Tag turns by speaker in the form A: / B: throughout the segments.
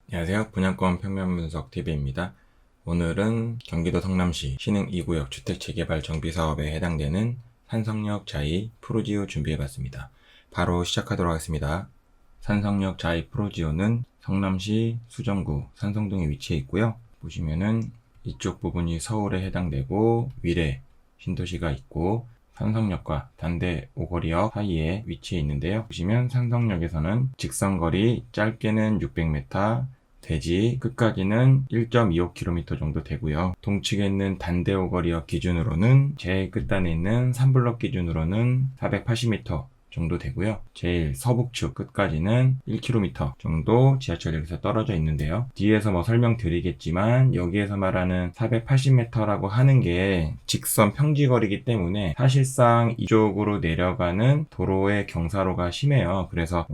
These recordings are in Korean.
A: 안녕하세요. 분양권 평면 분석 TV입니다. 오늘은 경기도 성남시 신흥 2구역 주택 재개발 정비 사업에 해당되는 산성역 자이 프루지오 준비해봤습니다. 바로 시작하도록 하겠습니다. 산성역 자이 프루지오는 성남시 수정구 산성동에 위치해 있고요. 보시면은 이쪽 부분이 서울에 해당되고 위례 신도시가 있고 산성역과 단대 오거리역 사이에 위치해 있는데요. 보시면 산성역에서는 직선거리 짧게는 600m, 대지 끝까지는 1.25km 정도 되고요. 동측에 있는 단대오거리역 기준으로는 제일 끝단에 있는 3블럭 기준으로는 480m 정도 되고요. 제일 서북측 끝까지는 1km 정도 지하철역에서 떨어져 있는데요. 뒤에서 설명드리겠지만 여기에서 말하는 480m라고 하는 게 직선 평지거리이기 때문에 사실상 이쪽으로 내려가는 도로의 경사로가 심해요. 그래서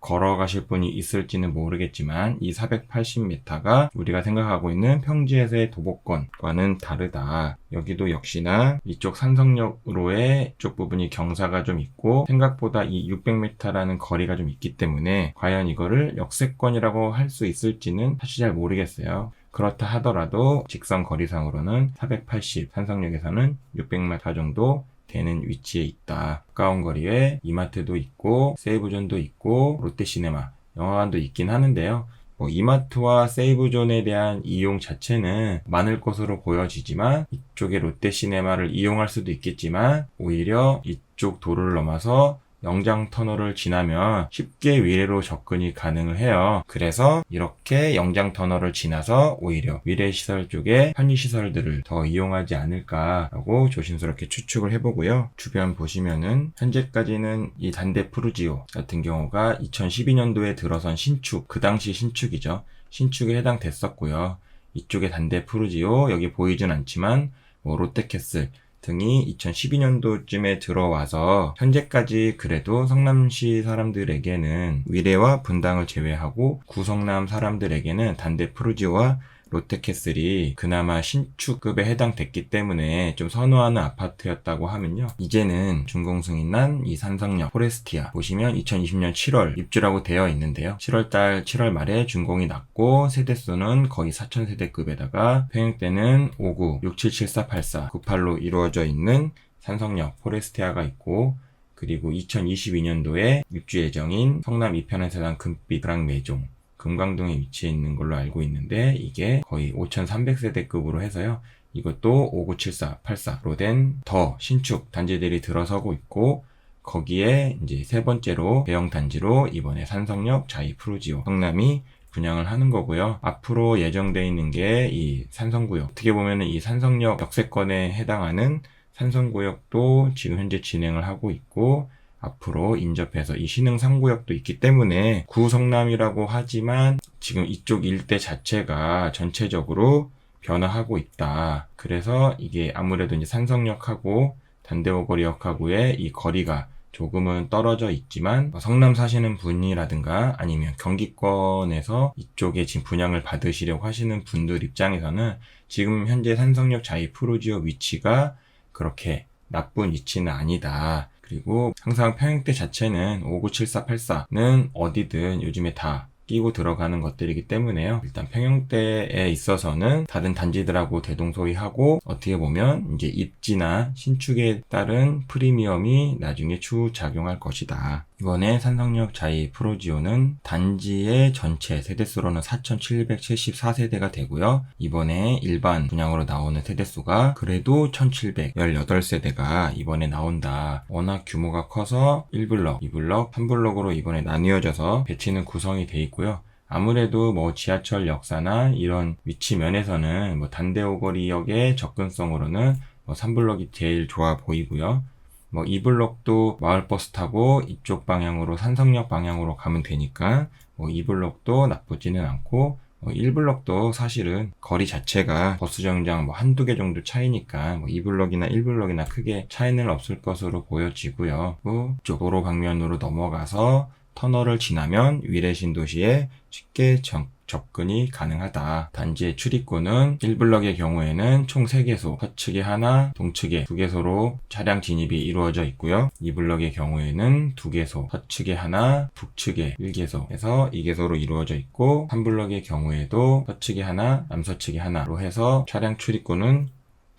A: 걸어가실 분이 있을지는 모르겠지만 이 480m가 우리가 생각하고 있는 평지에서의 도보권과는 다르다. 여기도 역시나 이쪽 산성역으로의 이쪽 부분이 경사가 좀 있고 생각보다 이 600m라는 거리가 좀 있기 때문에 과연 이거를 역세권이라고 할 수 있을지는 사실 잘 모르겠어요. 그렇다 하더라도 직선 거리상으로는 480, 산성역에서는 600m 정도 되는 위치에 있다. 가까운 거리에 이마트도 있고 세이브존도 있고 롯데시네마, 영화관도 있긴 하는데요. 이마트와 세이브존에 대한 이용 자체는 많을 것으로 보여지지만 이쪽에 롯데시네마를 이용할 수도 있겠지만 오히려 이쪽 도로를 넘어서 영장터널을 지나면 쉽게 위례로 접근이 가능을 해요. 그래서 이렇게 영장터널을 지나서 오히려 위례시설 쪽에 편의시설들을 더 이용하지 않을까라고 조심스럽게 추측을 해보고요. 주변 보시면은 현재까지는 이 단대 프루지오 같은 경우가 2012년도에 들어선 신축, 그 당시 신축이죠. 신축에 해당됐었고요. 이쪽에 단대 프루지오 여기 보이진 않지만 롯데캐슬 등이 2012년도쯤에 들어와서 현재까지 그래도 성남시 사람들에게는 위례와 분당을 제외하고 구성남 사람들에게는 단대 프루지오와 롯데캐슬이 그나마 신축급에 해당됐기 때문에 좀 선호하는 아파트였다고 하면요. 이제는 준공승인 난 이 산성역 포레스티아 보시면 2020년 7월 입주라고 되어 있는데요. 7월 말에 준공이 났고 세대수는 거의 4,000세대급에다가 평형대는 59, 677484, 98로 이루어져 있는 산성역 포레스티아가 있고 그리고 2022년도에 입주 예정인 성남 이편한세단 금빛 그랑매종 금강동에 위치해 있는 걸로 알고 있는데 이게 거의 5,300세대급으로 해서요. 이것도 597484로 된 더 신축 단지들이 들어서고 있고 거기에 이제 세 번째로 대형 단지로 이번에 산성역 자이 프루지오 성남이 분양을 하는 거고요. 앞으로 예정되어 있는 게 이 산성구역. 어떻게 보면은 이 산성역 역세권에 해당하는 산성구역도 지금 현재 진행을 하고 있고 앞으로 인접해서 이 신흥 3구역도 있기 때문에 구성남이라고 하지만 지금 이쪽 일대 자체가 전체적으로 변화하고 있다. 그래서 이게 아무래도 이제 산성역하고 단대오거리역하고의 이 거리가 조금은 떨어져 있지만 성남 사시는 분이라든가 아니면 경기권에서 이쪽에 지금 분양을 받으시려고 하시는 분들 입장에서는 지금 현재 산성역 자이 프루지오 위치가 그렇게 나쁜 위치는 아니다. 그리고 항상 평형대 자체는 597484는 어디든 요즘에 다 끼고 들어가는 것들이기 때문에요. 일단 평형대에 있어서는 다른 단지들하고 대동소이하고 어떻게 보면 이제 입지나 신축에 따른 프리미엄이 나중에 추후 작용할 것이다. 이번에 산성역 자이 프루지오는 단지의 전체 세대수로는 4,774세대가 되고요. 이번에 일반 분양으로 나오는 세대수가 그래도 1,718세대가 이번에 나온다. 워낙 규모가 커서 1블럭, 2블럭, 3블럭으로 이번에 나뉘어져서 배치는 구성이 돼 있고요. 아무래도 지하철 역사나 이런 위치 면에서는 단대오거리역의 접근성으로는 3블럭이 제일 좋아 보이고요. 2블럭도 마을버스 타고 이쪽 방향으로 산성역 방향으로 가면 되니까 2블럭도 나쁘지는 않고 1블럭도 사실은 거리 자체가 버스 정류장 한두 개 정도 차이니까 2블럭이나 1블럭이나 크게 차이는 없을 것으로 보여지고요. 이쪽 도로 방면으로 넘어가서 터널을 지나면 위례 신도시에 쉽게 접근이 가능하다. 단지의 출입구는 1블럭의 경우에는 총 3개소, 서측에 하나, 동측에 2개소로 차량 진입이 이루어져 있고요. 2블럭의 경우에는 2개소, 서측에 하나, 북측에 1개소에서 2개소로 이루어져 있고 3블럭의 경우에도 서측에 하나, 남서측에 하나로 해서 차량 출입구는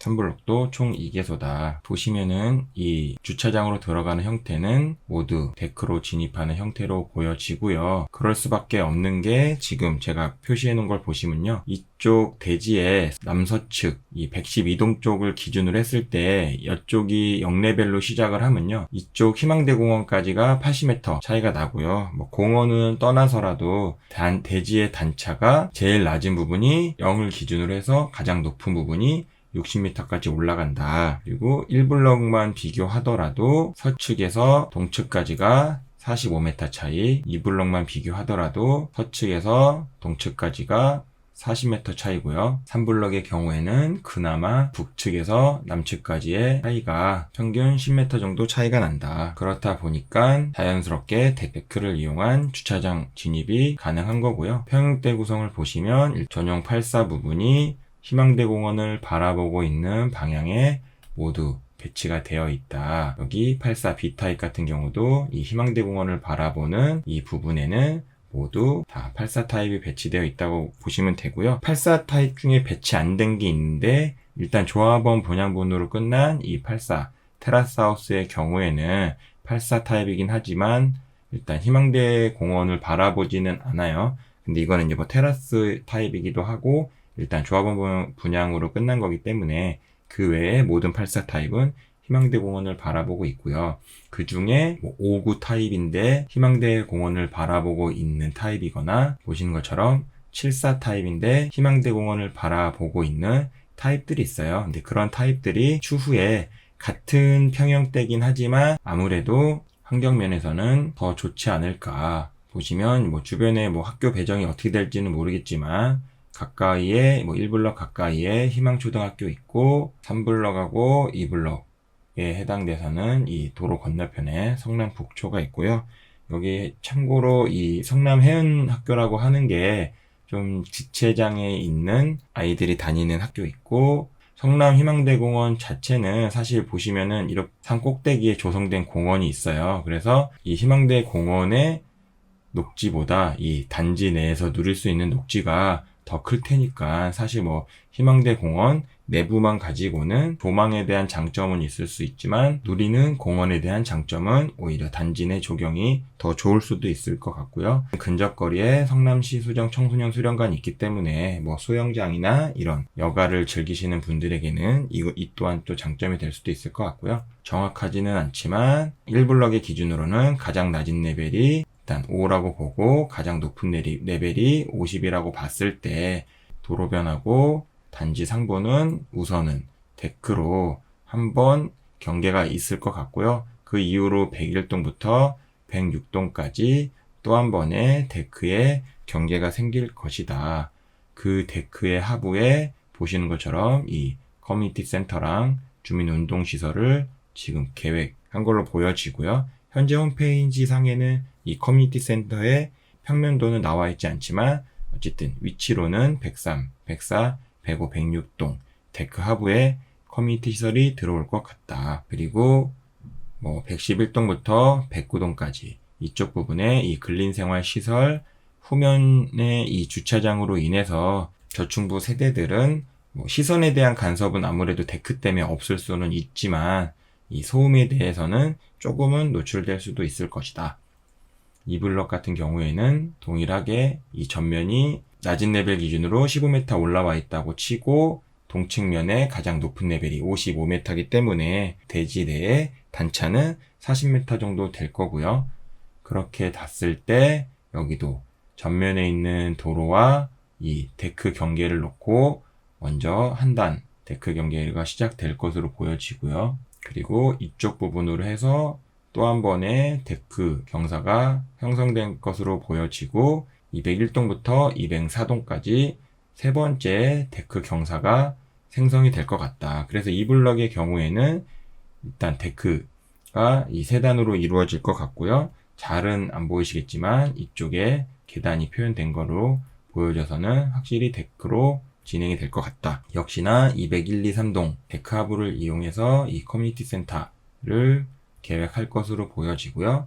A: 3블록도 총 2개소다. 보시면은 이 주차장으로 들어가는 형태는 모두 데크로 진입하는 형태로 보여지고요. 그럴 수밖에 없는 게 지금 제가 표시해 놓은 걸 보시면요. 이쪽 대지의 남서측 이 112동 쪽을 기준으로 했을 때 이쪽이 0레벨로 시작을 하면요. 이쪽 희망대공원까지가 80m 차이가 나고요. 뭐 공원은 떠나서라도 대지의 단차가 제일 낮은 부분이 0을 기준으로 해서 가장 높은 부분이 60m까지 올라간다. 그리고 1블럭만 비교하더라도 서측에서 동측까지가 45m 차이, 2블럭만 비교하더라도 서측에서 동측까지가 40m 차이고요. 3블럭의 경우에는 그나마 북측에서 남측까지의 차이가 평균 10m 정도 차이가 난다. 그렇다 보니까 자연스럽게 데크를 이용한 주차장 진입이 가능한 거고요. 평형대 구성을 보시면 전용 84 부분이 희망대공원을 바라보고 있는 방향에 모두 배치가 되어 있다. 여기 84 B타입 같은 경우도 이 희망대공원을 바라보는 이 부분에는 모두 다 84 타입이 배치되어 있다고 보시면 되고요. 84 타입 중에 배치 안 된 게 있는데 일단 조합원 분양분으로 끝난 이 84 테라스하우스의 경우에는 84 타입이긴 하지만 일단 희망대공원을 바라보지는 않아요. 근데 이거는 이제 뭐 테라스 타입이기도 하고 일단 조합원 분양으로 끝난 거기 때문에 그 외에 모든 84 타입은 희망대 공원을 바라보고 있고요. 그 중에 59 타입인데 희망대 공원을 바라보고 있는 타입이거나 보시는 것처럼 74 타입인데 희망대 공원을 바라보고 있는 타입들이 있어요. 근데 그런 타입들이 추후에 같은 평형대긴 하지만 아무래도 환경면에서는 더 좋지 않을까. 보시면 뭐 주변에 뭐 학교 배정이 어떻게 될지는 모르겠지만 가까이에 1블럭 가까이에 희망초등학교 있고 3블럭하고 2블럭에 해당돼서는 이 도로 건너편에 성남북초가 있고요. 여기 참고로 이 성남해운학교라고 하는 게 좀 지체장에 있는 아이들이 다니는 학교 있고 성남희망대공원 자체는 사실 보시면은 이렇게 산 꼭대기에 조성된 공원이 있어요. 그래서 이 희망대공원의 녹지보다 이 단지 내에서 누릴 수 있는 녹지가 더 클 테니까 사실 뭐 희망대 공원 내부만 가지고는 조망에 대한 장점은 있을 수 있지만 누리는 공원에 대한 장점은 오히려 단지 내 조경이 더 좋을 수도 있을 것 같고요. 근접거리에 성남시 수정 청소년 수련관이 있기 때문에 뭐 수영장이나 이런 여가를 즐기시는 분들에게는 이 또한 또 장점이 될 수도 있을 것 같고요. 정확하지는 않지만 1블럭의 기준으로는 가장 낮은 레벨이 일단 5라고 보고 가장 높은 레벨이 50이라고 봤을 때 도로변하고 단지 상부는 우선은 데크로 한번 경계가 있을 것 같고요. 그 이후로 101동부터 106동까지 또 한 번의 데크에 경계가 생길 것이다. 그 데크의 하부에 보시는 것처럼 이 커뮤니티 센터랑 주민운동시설을 지금 계획한 걸로 보여지고요. 현재 홈페이지 상에는 이 커뮤니티 센터의 평면도는 나와 있지 않지만 어쨌든 위치로는 103, 104, 105, 106동 데크 하부에 커뮤니티 시설이 들어올 것 같다. 그리고 뭐 111동부터 109동까지 이쪽 부분에 이 근린생활 시설 후면의 이 주차장으로 인해서 저층부 세대들은 뭐 시선에 대한 간섭은 아무래도 데크 때문에 없을 수는 있지만 이 소음에 대해서는 조금은 노출될 수도 있을 것이다. 2블럭 같은 경우에는 동일하게 이 전면이 낮은 레벨 기준으로 15m 올라와 있다고 치고 동측면에 가장 높은 레벨이 55m이기 때문에 대지 내의 단차는 40m 정도 될 거고요. 그렇게 닿았을 때 여기도 전면에 있는 도로와 이 데크 경계를 놓고 먼저 한 단 데크 경계가 시작될 것으로 보여지고요. 그리고 이쪽 부분으로 해서 또 한 번의 데크 경사가 형성된 것으로 보여지고 201동부터 204동까지 세 번째 데크 경사가 생성이 될 것 같다. 그래서 이 블럭의 경우에는 일단 데크가 이 세 단으로 이루어질 것 같고요. 잘은 안 보이시겠지만 이쪽에 계단이 표현된 거로 보여져서는 확실히 데크로 진행이 될 것 같다. 역시나 201, 2, 3동 데크하브를 이용해서 이 커뮤니티 센터를 계획할 것으로 보여지고요.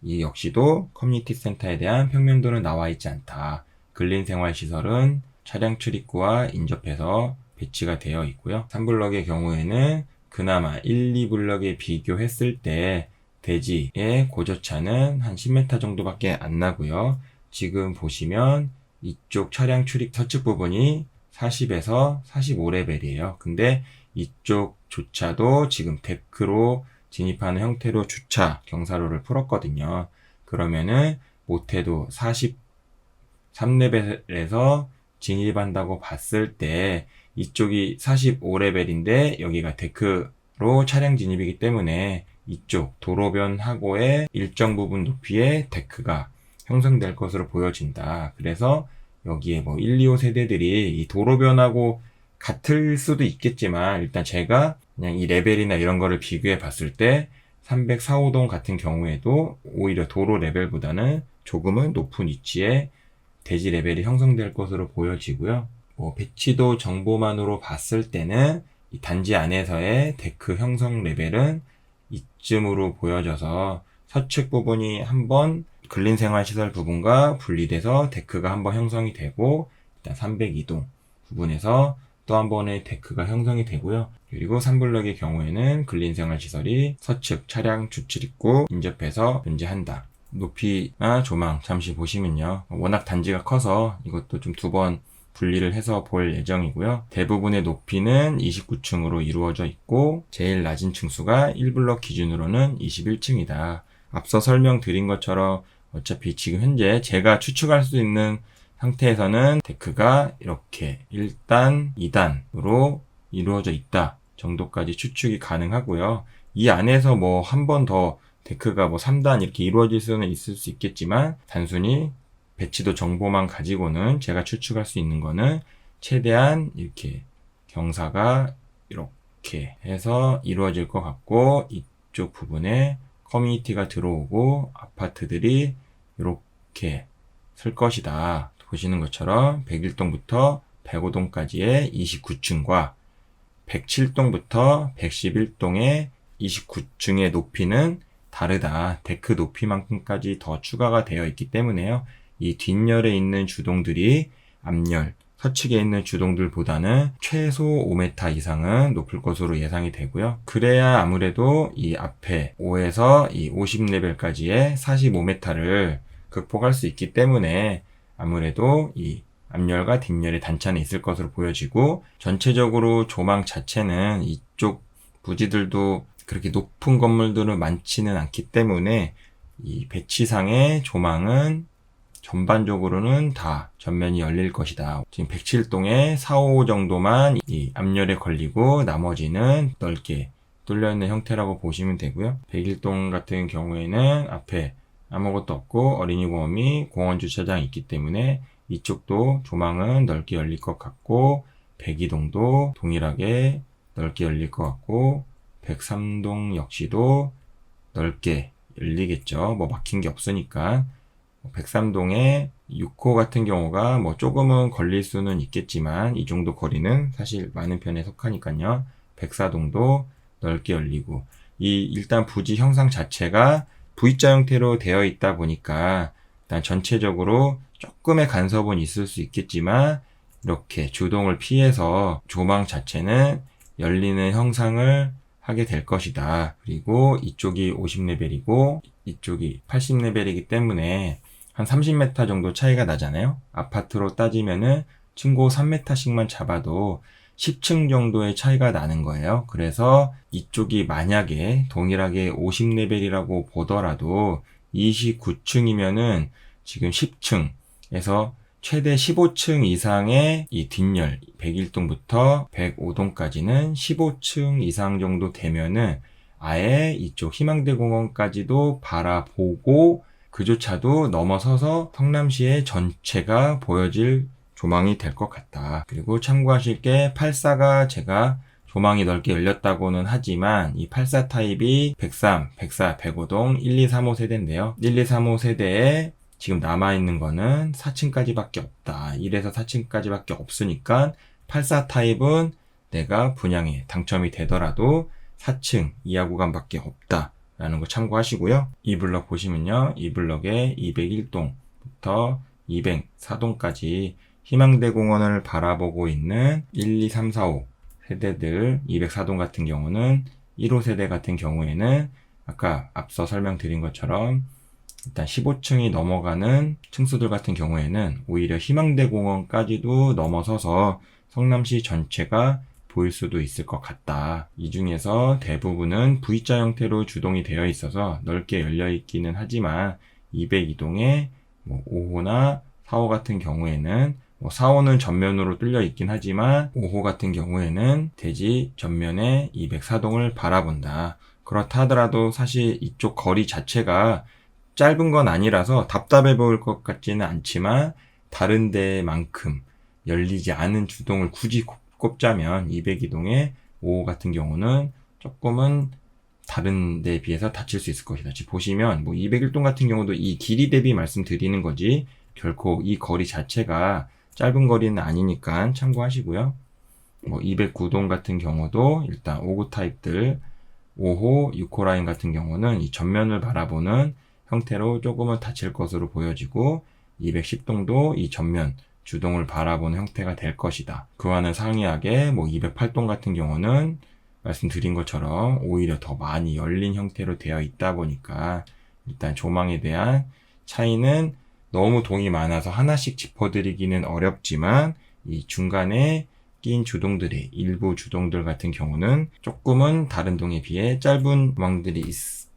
A: 이 역시도 커뮤니티 센터에 대한 평면도는 나와 있지 않다. 근린생활시설은 차량 출입구와 인접해서 배치가 되어 있고요. 3블럭의 경우에는 그나마 1, 2블럭에 비교했을 때 대지의 고저차는 한 10m 정도밖에 안 나고요. 지금 보시면 이쪽 차량 출입 서측 부분이 40에서 45레벨이에요. 근데 이쪽 주차도 지금 데크로 진입하는 형태로 주차 경사로를 풀었거든요. 그러면은 못해도 43레벨에서 진입한다고 봤을 때 이쪽이 45레벨인데 여기가 데크로 차량 진입이기 때문에 이쪽 도로변하고의 일정 부분 높이의 데크가 형성될 것으로 보여진다. 그래서 여기에 뭐 1, 2호 세대들이 이 도로변하고 같을 수도 있겠지만 일단 제가 그냥 이 레벨이나 이런 거를 비교해 봤을 때 304호동 같은 경우에도 오히려 도로 레벨보다는 조금은 높은 위치에 대지 레벨이 형성될 것으로 보여지고요. 뭐 배치도 정보만으로 봤을 때는 이 단지 안에서의 데크 형성 레벨은 이쯤으로 보여져서 서측 부분이 한번 근린생활시설 부분과 분리돼서 데크가 한번 형성이 되고 일단 302동 부분에서 또 한 번의 데크가 형성이 되고요. 그리고 3블럭의 경우에는 근린생활시설이 서측 차량 주출입구 인접해서 존재한다. 높이나 조망 잠시 보시면요. 워낙 단지가 커서 이것도 좀 두 번 분리를 해서 볼 예정이고요. 대부분의 높이는 29층으로 이루어져 있고 제일 낮은 층수가 1블럭 기준으로는 21층이다. 앞서 설명드린 것처럼 어차피 지금 현재 제가 추측할 수 있는 상태에서는 데크가 이렇게 1단, 2단으로 이루어져 있다 정도까지 추측이 가능하고요. 이 안에서 뭐 한 번 더 데크가 뭐 3단 이렇게 이루어질 수는 있을 수 있겠지만 단순히 배치도 정보만 가지고는 제가 추측할 수 있는 거는 최대한 이렇게 경사가 이렇게 해서 이루어질 것 같고 이쪽 부분에 커뮤니티가 들어오고 아파트들이 이렇게 설 것이다. 보시는 것처럼 101동부터 105동까지의 29층과 107동부터 111동의 29층의 높이는 다르다. 데크 높이만큼까지 더 추가가 되어 있기 때문에요. 이 뒷열에 있는 주동들이 앞열, 서측에 있는 주동들보다는 최소 5m 이상은 높을 것으로 예상이 되고요. 그래야 아무래도 이 앞에 5에서 이 50레벨까지의 45m를 극복할 수 있기 때문에 아무래도 이 앞열과 뒷열의 단차는 있을 것으로 보여지고 전체적으로 조망 자체는 이쪽 부지들도 그렇게 높은 건물들은 많지는 않기 때문에 이 배치상의 조망은 전반적으로는 다 전면이 열릴 것이다. 지금 107동에 4, 5 정도만 이 앞열에 걸리고 나머지는 넓게 뚫려있는 형태라고 보시면 되고요. 101동 같은 경우에는 앞에 아무것도 없고 어린이보험이 공원주차장이 있기 때문에 이쪽도 조망은 넓게 열릴 것 같고 102동도 동일하게 넓게 열릴 것 같고 103동 역시도 넓게 열리겠죠. 뭐 막힌 게 없으니까. 103동에 6호 같은 경우가 뭐 조금은 걸릴 수는 있겠지만 이 정도 거리는 사실 많은 편에 속하니까요. 104동도 넓게 열리고 이 일단 부지 형상 자체가 V자 형태로 되어 있다 보니까 일단 전체적으로 조금의 간섭은 있을 수 있겠지만 이렇게 주동을 피해서 조망 자체는 열리는 형상을 하게 될 것이다. 그리고 이쪽이 50레벨이고 이쪽이 80레벨이기 때문에 한 30m 정도 차이가 나잖아요. 아파트로 따지면은 층고 3m씩만 잡아도 10층 정도의 차이가 나는 거예요. 그래서 이쪽이 만약에 동일하게 50레벨이라고 보더라도 29층이면은 지금 10층에서 최대 15층 이상의 이 뒷열 101동부터 105동까지는 15층 이상 정도 되면은 아예 이쪽 희망대공원까지도 바라보고 그조차도 넘어서서 성남시의 전체가 보여질 조망이 될 것 같다. 그리고 참고하실 게 84가 제가 조망이 넓게 열렸다고는 하지만 이 84 타입이 103, 104, 105동 1, 2, 3, 5 세대인데요. 1, 2, 3, 5 세대에 지금 남아있는 거는 4층까지밖에 없다. 1에서 4층까지밖에 없으니까 84 타입은 내가 분양에 당첨이 되더라도 4층 이하 구간밖에 없다 라는 거 참고하시고요. 이 블럭 보시면요, 이 블럭에 201동부터 204동까지 희망대 공원을 바라보고 있는 1, 2, 3, 4, 5 세대들, 204동 같은 경우는 1호 세대 같은 경우에는 아까 앞서 설명드린 것처럼 일단 15층이 넘어가는 층수들 같은 경우에는 오히려 희망대 공원까지도 넘어서서 성남시 전체가 보일 수도 있을 것 같다. 이 중에서 대부분은 V자 형태로 주동이 되어 있어서 넓게 열려 있기는 하지만 202동의 5호나 4호 같은 경우에는 4호는 전면으로 뚫려 있긴 하지만 5호 같은 경우에는 대지 전면에 204동을 바라본다. 그렇다 하더라도 사실 이쪽 거리 자체가 짧은 건 아니라서 답답해 보일 것 같지는 않지만 다른 데만큼 열리지 않은 주동을 굳이 꼽자면 202동의 5호 같은 경우는 조금은 다른 데에 비해서 닫힐 수 있을 것이다. 지금 보시면 201동 같은 경우도 이 길이 대비 말씀드리는 거지 결코 이 거리 자체가 짧은 거리는 아니니까 참고하시고요. 209동 같은 경우도 일단 5구 타입들 5호, 6호 라인 같은 경우는 이 전면을 바라보는 형태로 조금은 닫힐 것으로 보여지고 210동도 이 전면 주동을 바라보는 형태가 될 것이다. 그와는 상이하게 208동 같은 경우는 말씀드린 것처럼 오히려 더 많이 열린 형태로 되어 있다 보니까 일단 조망에 대한 차이는 너무 동이 많아서 하나씩 짚어드리기는 어렵지만 이 중간에 낀 주동들의 일부 주동들 같은 경우는 조금은 다른 동에 비해 짧은 조망들이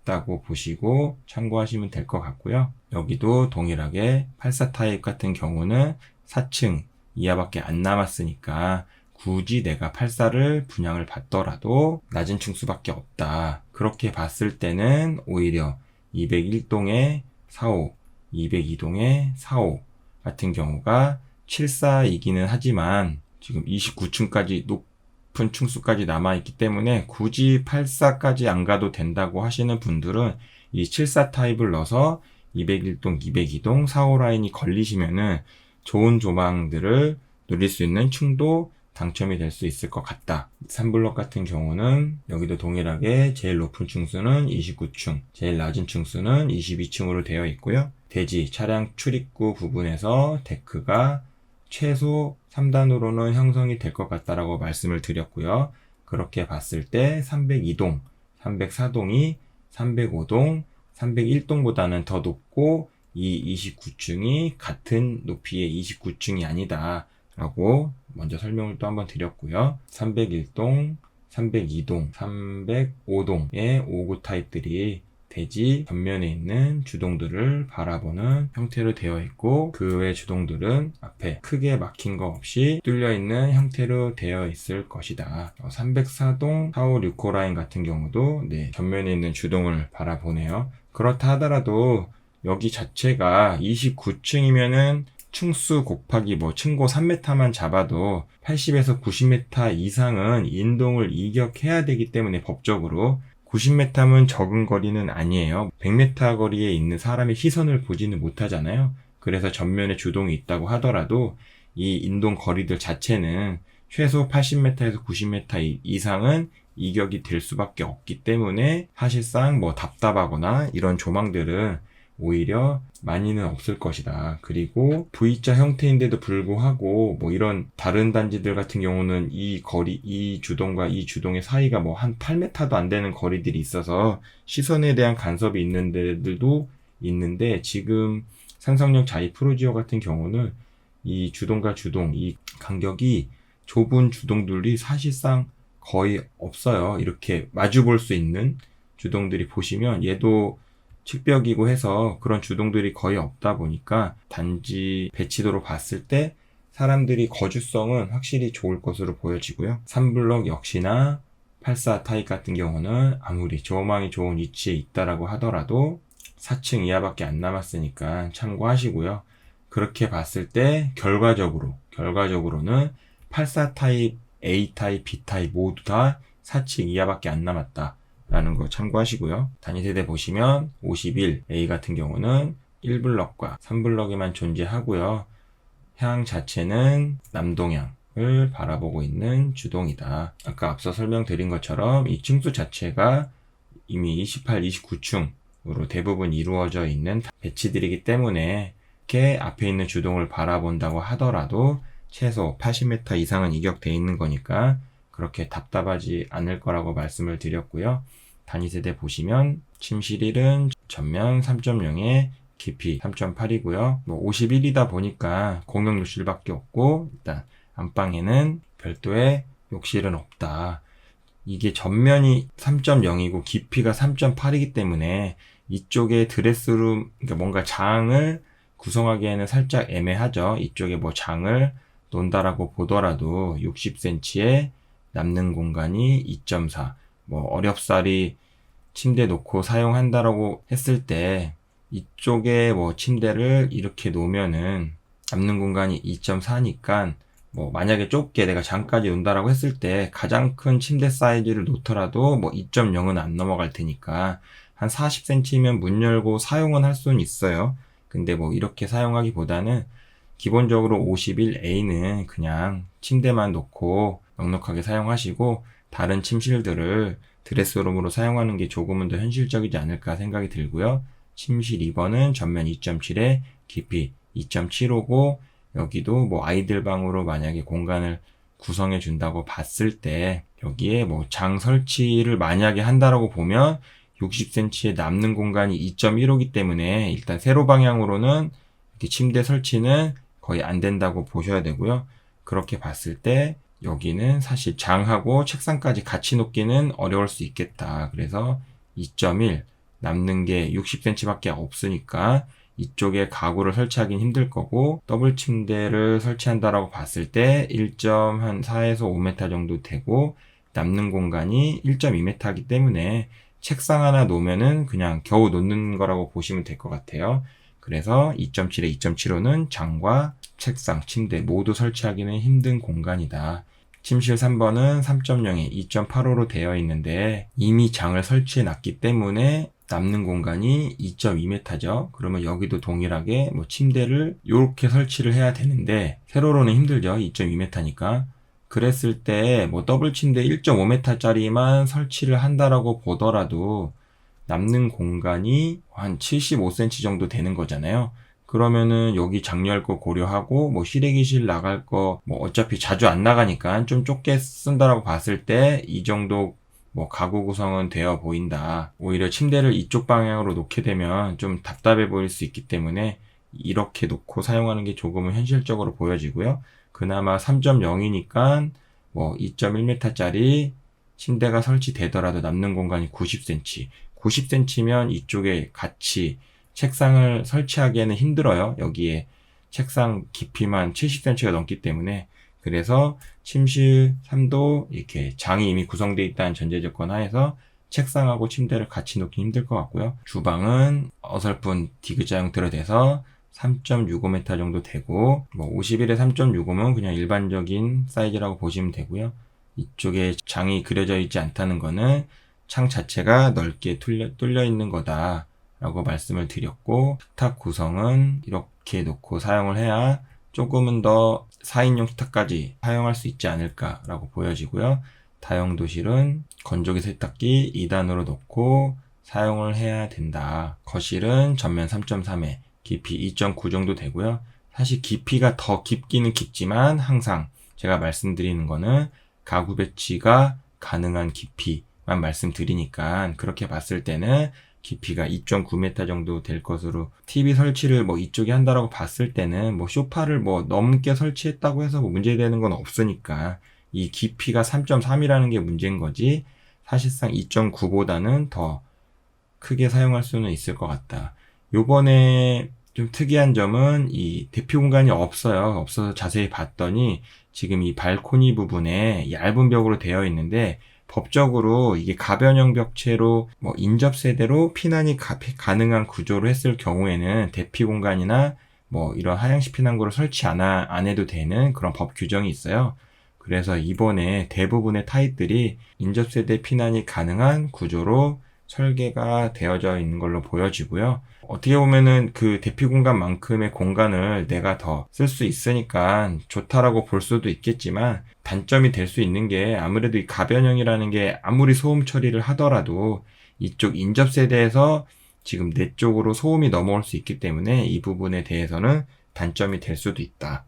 A: 있다고 보시고 참고하시면 될 것 같고요. 여기도 동일하게 84 타입 같은 경우는 4층 이하밖에 안 남았으니까 굳이 내가 84를 분양을 받더라도 낮은 층수밖에 없다. 그렇게 봤을 때는 오히려 201동의 45, 202동의 45 같은 경우가 74이기는 하지만 지금 29층까지 높은 층수까지 남아있기 때문에 굳이 84까지 안 가도 된다고 하시는 분들은 이 74 타입을 넣어서 201동, 202동, 45 라인이 걸리시면은 좋은 조망들을 누릴 수 있는 층도 당첨이 될 수 있을 것 같다. 3블럭 같은 경우는 여기도 동일하게 제일 높은 층수는 29층, 제일 낮은 층수는 22층으로 되어 있고요. 대지 차량 출입구 부분에서 데크가 최소 3단으로는 형성이 될 것 같다라고 말씀을 드렸고요. 그렇게 봤을 때 302동, 304동이 305동, 301동보다는 더 높고 이 29층이 같은 높이의 29층이 아니다 라고 먼저 설명을 또 한번 드렸고요. 301동, 302동, 305동의 5구 타입들이 대지 전면에 있는 주동들을 바라보는 형태로 되어 있고 그 외 주동들은 앞에 크게 막힌 거 없이 뚫려 있는 형태로 되어 있을 것이다. 304동 45, 6호 라인 같은 경우도 전면에 있는 주동을 바라보네요. 그렇다 하더라도 여기 자체가 29층이면은 층수 곱하기 층고 3m만 잡아도 80에서 90m 이상은 인동을 이격해야 되기 때문에 법적으로 90m면 적은 거리는 아니에요. 100m 거리에 있는 사람의 시선을 보지는 못하잖아요. 그래서 전면에 주동이 있다고 하더라도 이 인동 거리들 자체는 최소 80m에서 90m 이상은 이격이 될 수밖에 없기 때문에 사실상 답답하거나 이런 조망들은 오히려 많이는 없을 것이다. 그리고 V자 형태인데도 불구하고 이런 다른 단지들 같은 경우는 이 거리, 이 주동과 이 주동의 사이가 한 8m도 안 되는 거리들이 있어서 시선에 대한 간섭이 있는 데들도 있는데 지금 산성역 자이 프로지오 같은 경우는 이 주동과 주동, 이 간격이 좁은 주동들이 사실상 거의 없어요. 이렇게 마주 볼 수 있는 주동들이 보시면 얘도 측벽이고 해서 그런 주동들이 거의 없다 보니까 단지 배치도로 봤을 때 사람들이 거주성은 확실히 좋을 것으로 보여지고요. 3블럭 역시나 84 타입 같은 경우는 아무리 조망이 좋은 위치에 있다라고 하더라도 4층 이하밖에 안 남았으니까 참고하시고요. 그렇게 봤을 때 결과적으로는 84 타입의 A타입, B타입 모두 다 4층 이하밖에 안 남았다 라는 거 참고하시고요. 단위세대 보시면 51A 같은 경우는 1블럭과 3블럭에만 존재하고요. 향 자체는 남동향을 바라보고 있는 주동이다. 아까 앞서 설명드린 것처럼 이 층수 자체가 이미 28, 29층으로 대부분 이루어져 있는 배치들이기 때문에 이렇게 앞에 있는 주동을 바라본다고 하더라도 최소 80m 이상은 이격되어 있는 거니까 그렇게 답답하지 않을 거라고 말씀을 드렸고요. 단위세대 보시면 침실 1은 전면 3.0에 깊이 3.8이고요. 51이다 보니까 공용 욕실밖에 없고 일단 안방에는 별도의 욕실은 없다. 이게 전면이 3.0이고 깊이가 3.8이기 때문에 이쪽에 드레스룸, 그러니까 뭔가 장을 구성하기에는 살짝 애매하죠. 이쪽에 뭐 장을 놓는다라고 보더라도 60cm에 남는 공간이 2.4. 뭐 어렵사리 침대 놓고 사용한다라고 했을 때 이쪽에 뭐 침대를 이렇게 놓으면은 남는 공간이 2.4니까 뭐 만약에 좁게 내가 장까지 놓는다라고 했을 때 가장 큰 침대 사이즈를 놓더라도 뭐 2.0은 안 넘어갈 테니까 한 40cm면 문 열고 사용은 할 수는 있어요. 근데 뭐 이렇게 사용하기보다는 기본적으로 51A는 그냥 침대만 놓고 넉넉하게 사용하시고 다른 침실들을 드레스룸으로 사용하는 게 조금은 더 현실적이지 않을까 생각이 들고요. 침실 2번은 전면 2.7에 깊이 2.75고 여기도 뭐 아이들 방으로 만약에 공간을 구성해 준다고 봤을 때 여기에 뭐 장 설치를 만약에 한다라고 보면 60cm에 남는 공간이 2.15이기 때문에 일단 세로 방향으로는 이렇게 침대 설치는 거의 안 된다고 보셔야 되고요. 그렇게 봤을 때 여기는 사실 장하고 책상까지 같이 놓기는 어려울 수 있겠다. 그래서 2.1 남는 게 60cm밖에 없으니까 이쪽에 가구를 설치하긴 힘들 거고 더블 침대를 설치한다라고 봤을 때 1.4에서 5m 정도 되고 남는 공간이 1.2m이기 때문에 책상 하나 놓으면은 그냥 겨우 놓는 거라고 보시면 될 것 같아요. 그래서 2.7에 2.75는 장과 책상, 침대 모두 설치하기는 힘든 공간이다. 침실 3번은 3.0에 2.85로 되어 있는데 이미 장을 설치해 놨기 때문에 남는 공간이 2.2m죠. 그러면 여기도 동일하게 뭐 침대를 이렇게 설치를 해야 되는데 세로로는 힘들죠. 2.2m니까. 그랬을 때 뭐 더블 침대 1.5m짜리만 설치를 한다라고 보더라도 남는 공간이 한 75cm 정도 되는 거잖아요. 그러면은 여기 장열 거 고려하고 뭐 실외기실 나갈 거 뭐 어차피 자주 안 나가니까 좀 좁게 쓴다라고 봤을 때 이 정도 뭐 가구 구성은 되어 보인다. 오히려 침대를 이쪽 방향으로 놓게 되면 좀 답답해 보일 수 있기 때문에 이렇게 놓고 사용하는 게 조금은 현실적으로 보여지고요. 그나마 3.0이니까 뭐 2.1m짜리 침대가 설치되더라도 남는 공간이 90cm. 90cm면 이쪽에 같이 책상을 설치하기에는 힘들어요. 여기에 책상 깊이만 70cm가 넘기 때문에. 그래서 침실 3도 이렇게 장이 이미 구성되어 있다는 전제 조건 하에서 책상하고 침대를 같이 놓기 힘들 것 같고요. 주방은 어설픈 디귿자 형태로 돼서 3.65m 정도 되고 뭐 51에 3.65면 그냥 일반적인 사이즈라고 보시면 되고요. 이쪽에 장이 그려져 있지 않다는 거는 창 자체가 넓게 뚫려 있는 거다 라고 말씀을 드렸고 식탁 구성은 이렇게 놓고 사용을 해야 조금은 더 4인용 식탁까지 사용할 수 있지 않을까 라고 보여지고요. 다용도실은 건조기 세탁기 2단으로 놓고 사용을 해야 된다. 거실은 전면 3.3에 깊이 2.9 정도 되고요. 사실 깊이가 더 깊기는 깊지만 항상 제가 말씀드리는 거는 가구 배치가 가능한 깊이만 말씀드리니까 그렇게 봤을 때는 깊이가 2.9m 정도 될 것으로 TV 설치를 뭐 이쪽에 한다라고 봤을 때는 뭐 소파를 뭐 넘게 설치했다고 해서 뭐 문제되는 건 없으니까 이 깊이가 3.3이라는 게 문제인 거지 사실상 2.9보다는 더 크게 사용할 수는 있을 것 같다. 요번에 좀 특이한 점은 이 대피 공간이 없어요. 없어서 자세히 봤더니 지금 이 발코니 부분에 얇은 벽으로 되어 있는데 법적으로 이게 가변형 벽체로 뭐 인접 세대로 피난이 가능한 구조로 했을 경우에는 대피 공간이나 뭐 이런 하향식 피난구를 설치 안 해도 되는 그런 법 규정이 있어요. 그래서 이번에 대부분의 타입들이 인접세대 피난이 가능한 구조로 설계가 되어져 있는 걸로 보여지고요. 어떻게 보면은 그 대피 공간만큼의 공간을 내가 더 쓸 수 있으니까 좋다라고 볼 수도 있겠지만, 단점이 될 수 있는 게 아무래도 이 가변형이라는 게 아무리 소음 처리를 하더라도 이쪽 인접세대에서 지금 내 쪽으로 소음이 넘어올 수 있기 때문에 이 부분에 대해서는 단점이 될 수도 있다.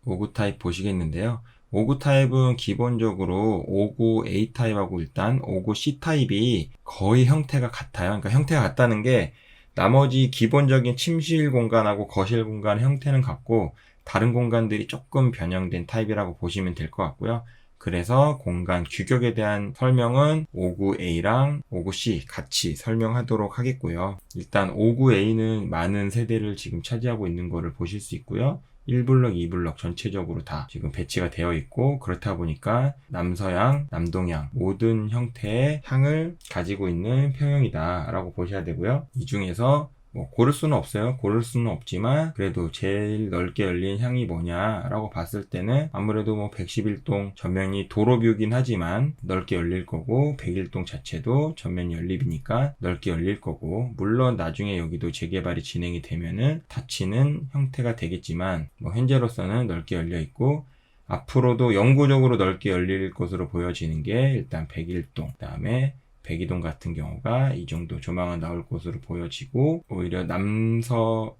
A: 5구 타입 보시겠는데요. 5구 타입은 기본적으로 5구 A 타입하고 일단 5구 C 타입이 거의 형태가 같아요. 그러니까 형태가 같다는 게 나머지 기본적인 침실 공간하고 거실 공간 형태는 같고 다른 공간들이 조금 변형된 타입이라고 보시면 될 것 같고요. 그래서 공간 규격에 대한 설명은 5구A랑 5구C 같이 설명하도록 하겠고요. 일단 5구A는 많은 세대를 지금 차지하고 있는 것을 보실 수 있고요. 1블럭, 2블럭 전체적으로 다 지금 배치가 되어 있고, 그렇다 보니까 남서양, 남동양 모든 형태의 향을 가지고 있는 평형이다 라고 보셔야 되고요. 이 중에서 뭐 고를 수는 없어요. 고를 수는 없지만 그래도 제일 넓게 열린 향이 뭐냐라고 봤을 때는 아무래도 뭐 111동 전면이 도로뷰긴 하지만 넓게 열릴 거고, 101동 자체도 전면이 연립이니까 넓게 열릴 거고, 물론 나중에 여기도 재개발이 진행이 되면은 닫히는 형태가 되겠지만 뭐 현재로서는 넓게 열려 있고, 앞으로도 영구적으로 넓게 열릴 것으로 보여지는 게 일단 101동, 그 다음에 102동 같은 경우가 이 정도 조망은 나올 것으로 보여지고, 오히려 남서향으로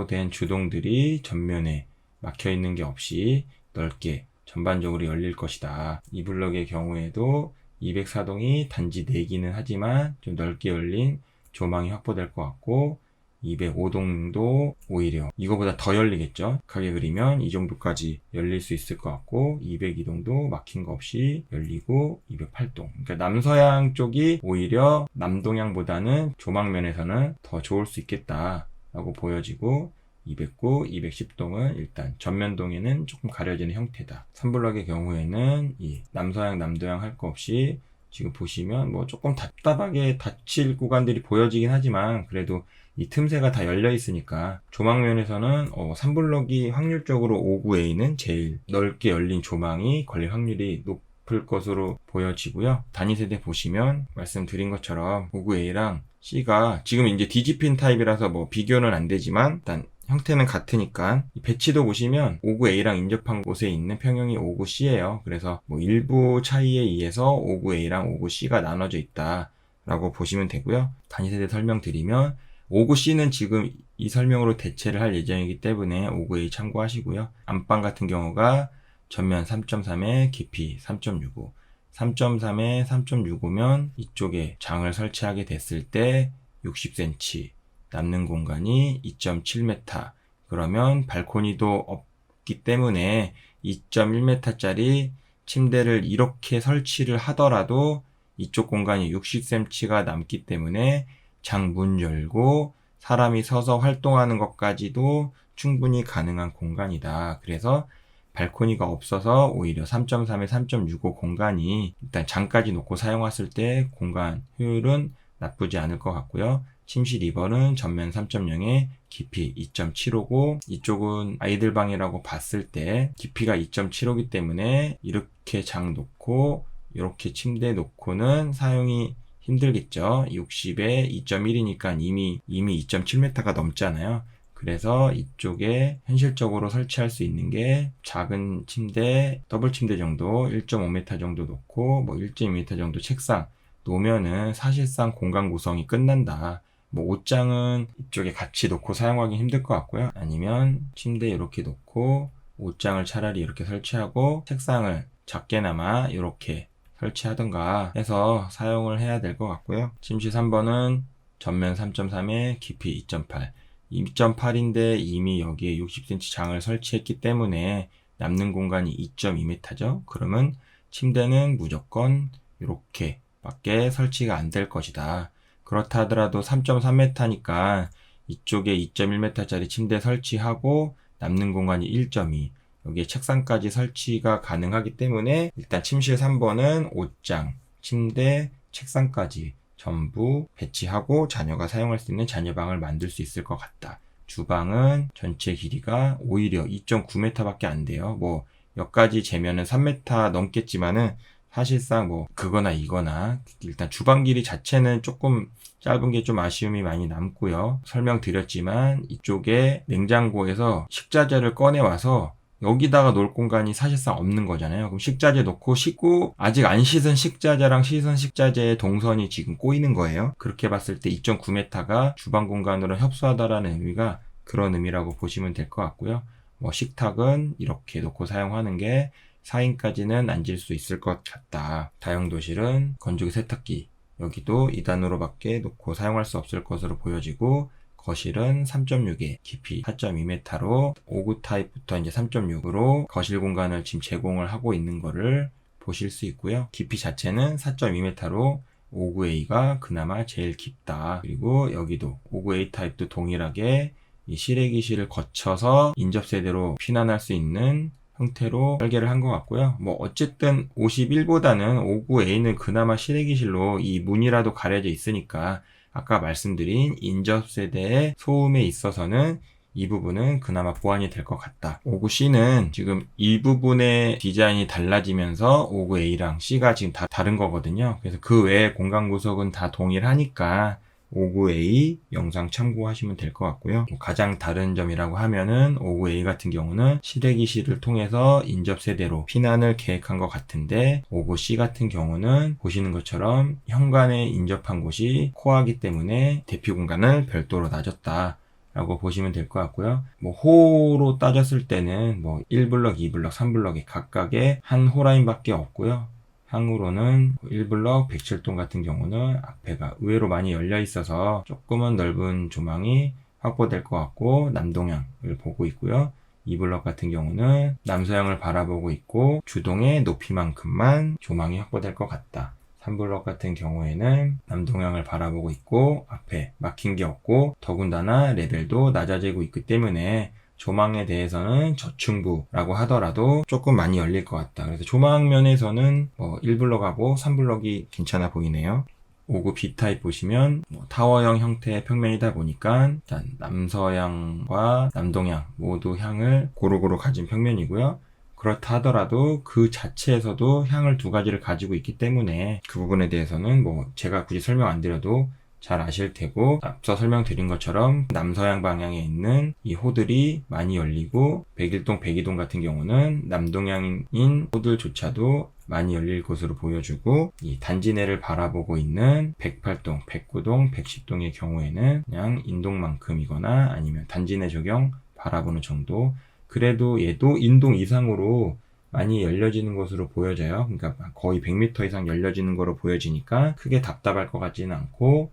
A: 된 주동들이 전면에 막혀 있는 게 없이 넓게 전반적으로 열릴 것이다. 이 블럭의 경우에도 204동이 단지 4기는 하지만 좀 넓게 열린 조망이 확보될 것 같고, 205동도 오히려 이거보다 더 열리겠죠. 가게 그리면 이 정도까지 열릴 수 있을 것 같고, 202동도 막힌 거 없이 열리고, 208동. 그러니까 남서양 쪽이 오히려 남동양보다는 조망면에서는 더 좋을 수 있겠다라고 보여지고, 209, 210동은 일단 전면동에는 조금 가려지는 형태다. 3블럭의 경우에는 이 남서양, 남동양 할 거 없이 지금 보시면 뭐 조금 답답하게 닫힐 구간들이 보여지긴 하지만 그래도 이 틈새가 다 열려 있으니까 조망면에서는 3블럭이 확률적으로 5구A는 제일 넓게 열린 조망이 걸릴 확률이 높을 것으로 보여지고요. 단위 세대 보시면 말씀드린 것처럼 5구A랑 C가 지금 이제 뒤집힌 타입이라서 뭐 비교는 안 되지만 일단 형태는 같으니까, 배치도 보시면 5구A랑 인접한 곳에 있는 평형이 5구C예요. 그래서 뭐 일부 차이에 의해서 5구A랑 5구C가 나눠져 있다라고 보시면 되고요. 단위 세대 설명드리면 5구C는 지금 이 설명으로 대체를 할 예정이기 때문에 5구A 참고하시고요. 안방 같은 경우가 전면 3.3에 깊이 3.65, 3.3에 3.65면 이쪽에 장을 설치하게 됐을 때 60cm, 남는 공간이 2.7m, 그러면 발코니도 없기 때문에 2.1m짜리 침대를 이렇게 설치를 하더라도 이쪽 공간이 60cm가 남기 때문에 장 문 열고 사람이 서서 활동하는 것까지도 충분히 가능한 공간이다. 그래서 발코니가 없어서 오히려 3.3에 3.65 공간이 일단 장까지 놓고 사용했을 때 공간 효율은 나쁘지 않을 것 같고요. 침실 2번은 전면 3.0에 깊이 2.75고, 이쪽은 아이들 방이라고 봤을 때 깊이가 2.75이기 때문에 이렇게 장 놓고 이렇게 침대 놓고는 사용이 힘들겠죠. 60에 2.1이니까 이미 2.7m가 넘잖아요. 그래서 이쪽에 현실적으로 설치할 수 있는 게 작은 침대, 더블 침대 정도 1.5m 정도 놓고 뭐 1.2m 정도 책상 놓으면은 사실상 공간 구성이 끝난다. 뭐 옷장은 이쪽에 같이 놓고 사용하기 힘들 것 같고요. 아니면 침대 이렇게 놓고 옷장을 차라리 이렇게 설치하고 책상을 작게나마 이렇게 설치하던가 해서 사용을 해야 될 것 같고요. 침실 3번은 전면 3.3에 깊이 2.8, 2.8인데 이미 여기에 60cm 장을 설치했기 때문에 남는 공간이 2.2m죠. 그러면 침대는 무조건 이렇게 밖에 설치가 안 될 것이다. 그렇다 하더라도 3.3m니까 이쪽에 2.1m짜리 침대 설치하고 남는 공간이 1.2, 여기에 책상까지 설치가 가능하기 때문에 일단 침실 3번은 옷장, 침대, 책상까지 전부 배치하고 자녀가 사용할 수 있는 자녀방을 만들 수 있을 것 같다. 주방은 전체 길이가 오히려 2.9m 밖에 안 돼요. 뭐 여기까지 재면은 3m 넘겠지만은 사실상 뭐 그거나 이거나 일단 주방 길이 자체는 조금 짧은 게 좀 아쉬움이 많이 남고요. 설명드렸지만 이쪽에 냉장고에서 식자재를 꺼내와서 여기다가 놓을 공간이 사실상 없는 거잖아요. 그럼 식자재 놓고 씻고 아직 안 씻은 식자재랑 씻은 식자재의 동선이 지금 꼬이는 거예요. 그렇게 봤을 때 2.9m가 주방 공간으로 협소하다라는 의미가 그런 의미라고 보시면 될 것 같고요. 뭐 식탁은 이렇게 놓고 사용하는 게 4인까지는 앉을 수 있을 것 같다. 다용도실은 건조기 세탁기 여기도 2단으로밖에 놓고 사용할 수 없을 것으로 보여지고 거실은 3.6에 깊이 4.2m로 5구 타입부터 이제 3.6으로 거실 공간을 지금 제공을 하고 있는 거를 보실 수 있고요. 깊이 자체는 4.2m로 5구A가 그나마 제일 깊다. 그리고 여기도 5구A 타입도 동일하게 이 실외기실을 거쳐서 인접세대로 피난할 수 있는 형태로 설계를 한 것 같고요. 뭐 어쨌든 51보다는 59A는 그나마 실외기실로 이 문이라도 가려져 있으니까 아까 말씀드린 인접세대의 소음에 있어서는 이 부분은 그나마 보완이 될 것 같다. 59C는 지금 이 부분의 디자인이 달라지면서 59A랑 C가 지금 다 다른 거거든요. 그래서 그 외에 공간 구석은 다 동일하니까 59A 영상 참고하시면 될 것 같고요. 가장 다른 점이라고 하면은 59A 같은 경우는 실외기실을 통해서 인접세대로 피난을 계획한 것 같은데 59C 같은 경우는 보시는 것처럼 현관에 인접한 곳이 코어이기 때문에 대피 공간을 별도로 놔줬다. 라고 보시면 될 것 같고요. 뭐 호로 따졌을 때는 뭐 1블럭, 2블럭, 3블럭이 각각의 한 호라인밖에 없고요. 향후로는 1블럭 107동 같은 경우는 앞에가 의외로 많이 열려 있어서 조금은 넓은 조망이 확보될 것 같고 남동향을 보고 있고요. 2블럭 같은 경우는 남서향을 바라보고 있고 주동의 높이만큼만 조망이 확보될 것 같다. 3블럭 같은 경우에는 남동향을 바라보고 있고 앞에 막힌 게 없고 더군다나 레벨도 낮아지고 있기 때문에 조망에 대해서는 저층부라고 하더라도 조금 많이 열릴 것 같다. 그래서 조망 면에서는 1블럭하고 3블럭이 괜찮아 보이네요. 5구 B타입 보시면 타워형 형태의 평면이다 보니까 일단 남서향과 남동향 모두 향을 고루고루 가진 평면이고요. 그렇다 하더라도 그 자체에서도 향을 두 가지를 가지고 있기 때문에 그 부분에 대해서는 제가 굳이 설명 안 드려도 잘 아실 테고 앞서 설명드린 것처럼 남서향 방향에 있는 이 호들이 많이 열리고 101동, 102동 같은 경우는 남동향인 호들조차도 많이 열릴 것으로 보여주고 이 단지 내를 바라보고 있는 108동, 109동, 110동의 경우에는 그냥 인동만큼이거나 아니면 단지 내 조경 바라보는 정도 그래도 얘도 인동 이상으로 많이 열려지는 것으로 보여져요. 그러니까 거의 100m 이상 열려지는 것으로 보여지니까 크게 답답할 것 같지는 않고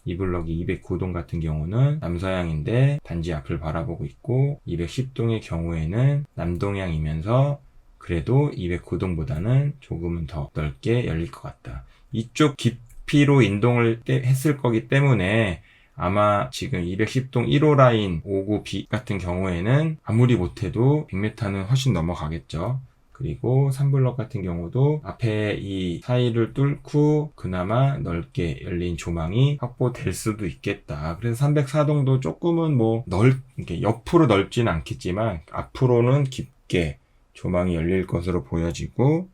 A: 이 블럭이 209동 같은 경우는 남서향인데 단지 앞을 바라보고 있고 210동의 경우에는 남동향이면서 그래도 209동보다는 조금은 더 넓게 열릴 것 같다. 이쪽 깊이로 인동을 했을 거기 때문에 아마 지금 210동 1호 라인 59B 같은 경우에는 아무리 못해도 100m는 훨씬 넘어가겠죠. 그리고 3블럭 같은 경우도 앞에 이 사이를 뚫고 그나마 넓게 열린 조망이 확보될 수도 있겠다. 그래서 304동도 조금은 이렇게 옆으로 넓지는 않겠지만 앞으로는 깊게 조망이 열릴 것으로 보여지고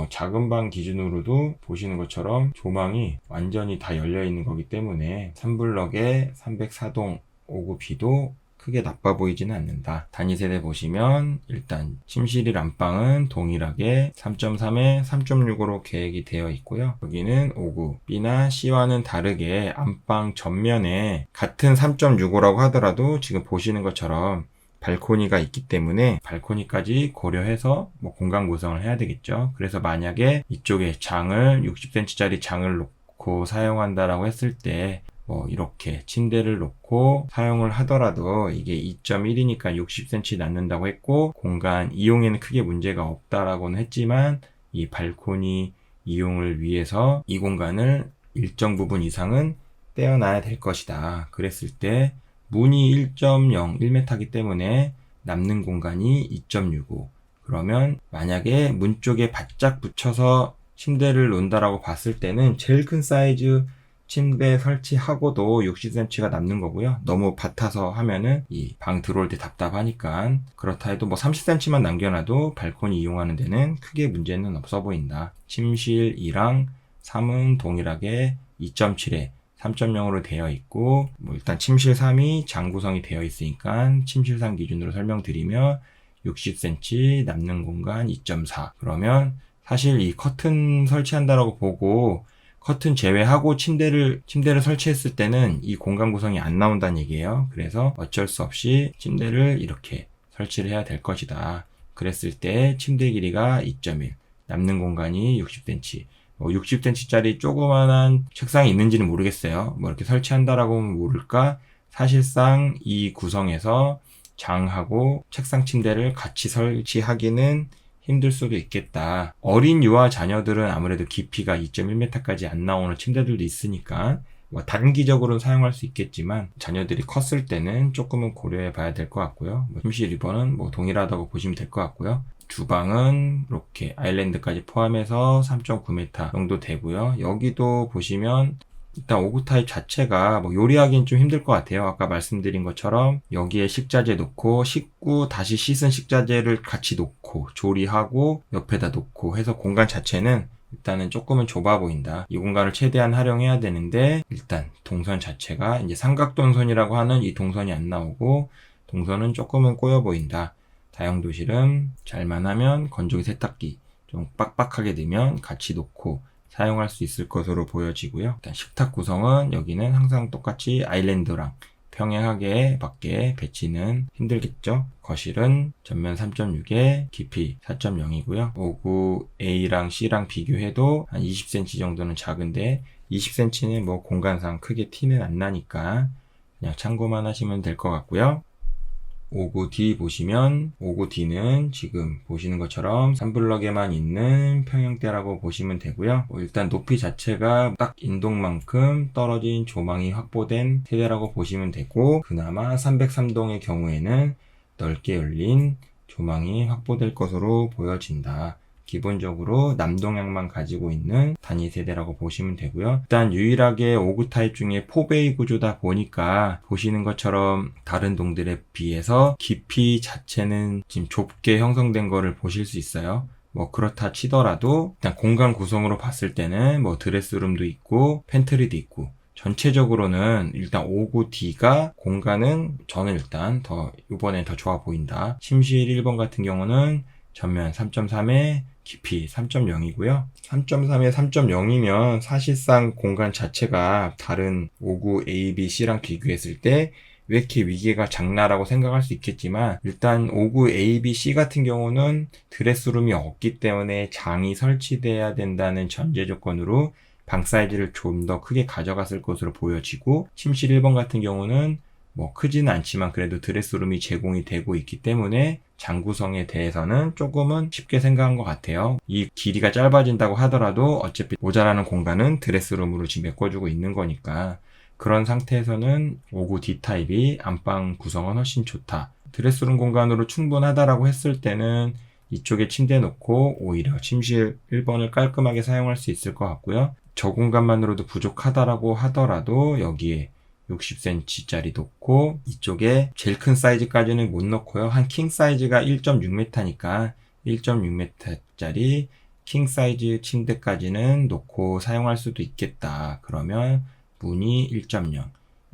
A: 작은 방 기준으로도 보시는 것처럼 조망이 완전히 다 열려 있는 거기 때문에 3블럭의 304동 59B도 크게 나빠 보이지는 않는다. 단위 세대 보시면 일단 침실일 안방은 동일하게 3.3에 3.6으로 계획이 되어 있고요. 여기는 5구 B나 C와는 다르게 안방 전면에 같은 3.65라고 하더라도 지금 보시는 것처럼 발코니가 있기 때문에 발코니까지 고려해서 공간 구성을 해야 되겠죠. 그래서 만약에 이쪽에 장을 60cm짜리 장을 놓고 사용한다라고 했을 때 이렇게 침대를 놓고 사용을 하더라도 이게 2.1이니까 60cm 낳는다고 했고 공간 이용에는 크게 문제가 없다라고는 했지만 이 발코니 이용을 위해서 이 공간을 일정 부분 이상은 떼어놔야 될 것이다. 그랬을 때 문이 1.0, 1m이기 때문에 남는 공간이 2.65. 그러면 만약에 문 쪽에 바짝 붙여서 침대를 놓는다라고 봤을 때는 제일 큰 사이즈 침대 설치하고도 60cm가 남는 거고요. 너무 밭아서 하면은 이 방 들어올 때 답답하니까 그렇다 해도 뭐 30cm만 남겨놔도 발코니 이용하는 데는 크게 문제는 없어 보인다. 침실 2랑 3은 동일하게 2.7에 3.0으로 되어 있고, 뭐 일단 침실 3이 장 구성이 되어 있으니까 침실 3 기준으로 설명드리면 60cm, 남는 공간 2.4. 그러면 사실 이 커튼 설치한다라고 보고 커튼 제외하고 침대를 설치했을 때는 이 공간 구성이 안 나온다는 얘기예요. 그래서 어쩔 수 없이 침대를 이렇게 설치를 해야 될 것이다. 그랬을 때 침대 길이가 2.1, 남는 공간이 60cm. 60cm짜리 조그만한 책상이 있는지는 모르겠어요. 뭐 이렇게 설치한다라고 하면 모를까? 사실상 이 구성에서 장하고 책상 침대를 같이 설치하기는 힘들 수도 있겠다. 어린 유아 자녀들은 아무래도 깊이가 2.1m까지 안 나오는 침대들도 있으니까 뭐 단기적으로는 사용할 수 있겠지만 자녀들이 컸을 때는 조금은 고려해 봐야 될 것 같고요. 침실 2번은 뭐 동일하다고 보시면 될 것 같고요. 주방은 이렇게 아일랜드까지 포함해서 3.9m 정도 되고요. 여기도 보시면 일단 오구 타입 자체가 뭐 요리하기는 좀 힘들 것 같아요. 아까 말씀드린 것처럼 여기에 식자재 놓고 씻고 다시 씻은 식자재를 같이 놓고 조리하고 옆에다 놓고 해서 공간 자체는 일단은 조금은 좁아 보인다. 이 공간을 최대한 활용해야 되는데 일단 동선 자체가 이제 삼각동선이라고 하는 이 동선이 안 나오고 동선은 조금은 꼬여 보인다. 다용도실은 잘만 하면 건조기 세탁기 좀 빡빡하게 넣으면 같이 놓고 사용할 수 있을 것으로 보여지고요. 일단 식탁 구성은 여기는 항상 똑같이 아일랜드랑 평행하게 밖에 배치는 힘들겠죠. 거실은 전면 3.6에 깊이 4.0이고요. 59A랑 C랑 비교해도 한 20cm 정도는 작은데 20cm는 뭐 공간상 크게 티는 안 나니까 그냥 참고만 하시면 될 것 같고요. 59D 보시면 59D는 지금 보시는 것처럼 3블럭에만 있는 평형대라고 보시면 되고요. 일단 높이 자체가 딱 인동만큼 떨어진 조망이 확보된 세대라고 보시면 되고 그나마 303동의 경우에는 넓게 열린 조망이 확보될 것으로 보여진다. 기본적으로 남동향만 가지고 있는 단위 세대라고 보시면 되고요. 일단 유일하게 5구 타입 중에 4베이 구조다 보니까 보시는 것처럼 다른 동들에 비해서 깊이 자체는 지금 좁게 형성된 거를 보실 수 있어요. 뭐 그렇다 치더라도 일단 공간 구성으로 봤을 때는 뭐 드레스룸도 있고 팬트리도 있고 전체적으로는 일단 59D가 공간은 저는 일단 이번엔 더 좋아 보인다. 침실 1번 같은 경우는 전면 3.3에 깊이 3.0이고요. 3.3에 3.0이면 사실상 공간 자체가 다른 59 A, B, C랑 비교했을 때 왜 이렇게 위계가 작나라고 생각할 수 있겠지만 일단 59 A, B, C 같은 경우는 드레스룸이 없기 때문에 장이 설치돼야 된다는 전제 조건으로 방 사이즈를 좀 더 크게 가져갔을 것으로 보여지고 침실 1번 같은 경우는 뭐 크지는 않지만 그래도 드레스룸이 제공이 되고 있기 때문에 장 구성에 대해서는 조금은 쉽게 생각한 것 같아요. 이 길이가 짧아진다고 하더라도 어차피 모자라는 공간은 드레스룸으로 지금 메꿔주고 있는 거니까 그런 상태에서는 59D 타입이 안방 구성은 훨씬 좋다. 드레스룸 공간으로 충분하다라고 했을 때는 이쪽에 침대 놓고 오히려 침실 1번을 깔끔하게 사용할 수 있을 것 같고요. 저 공간만으로도 부족하다라고 하더라도 여기에 60cm짜리 놓고 이쪽에 제일 큰 사이즈까지는 못 넣고요. 한 킹 사이즈가 1.6m니까 1.6m짜리 킹 사이즈 침대까지는 놓고 사용할 수도 있겠다. 그러면 문이 1.0,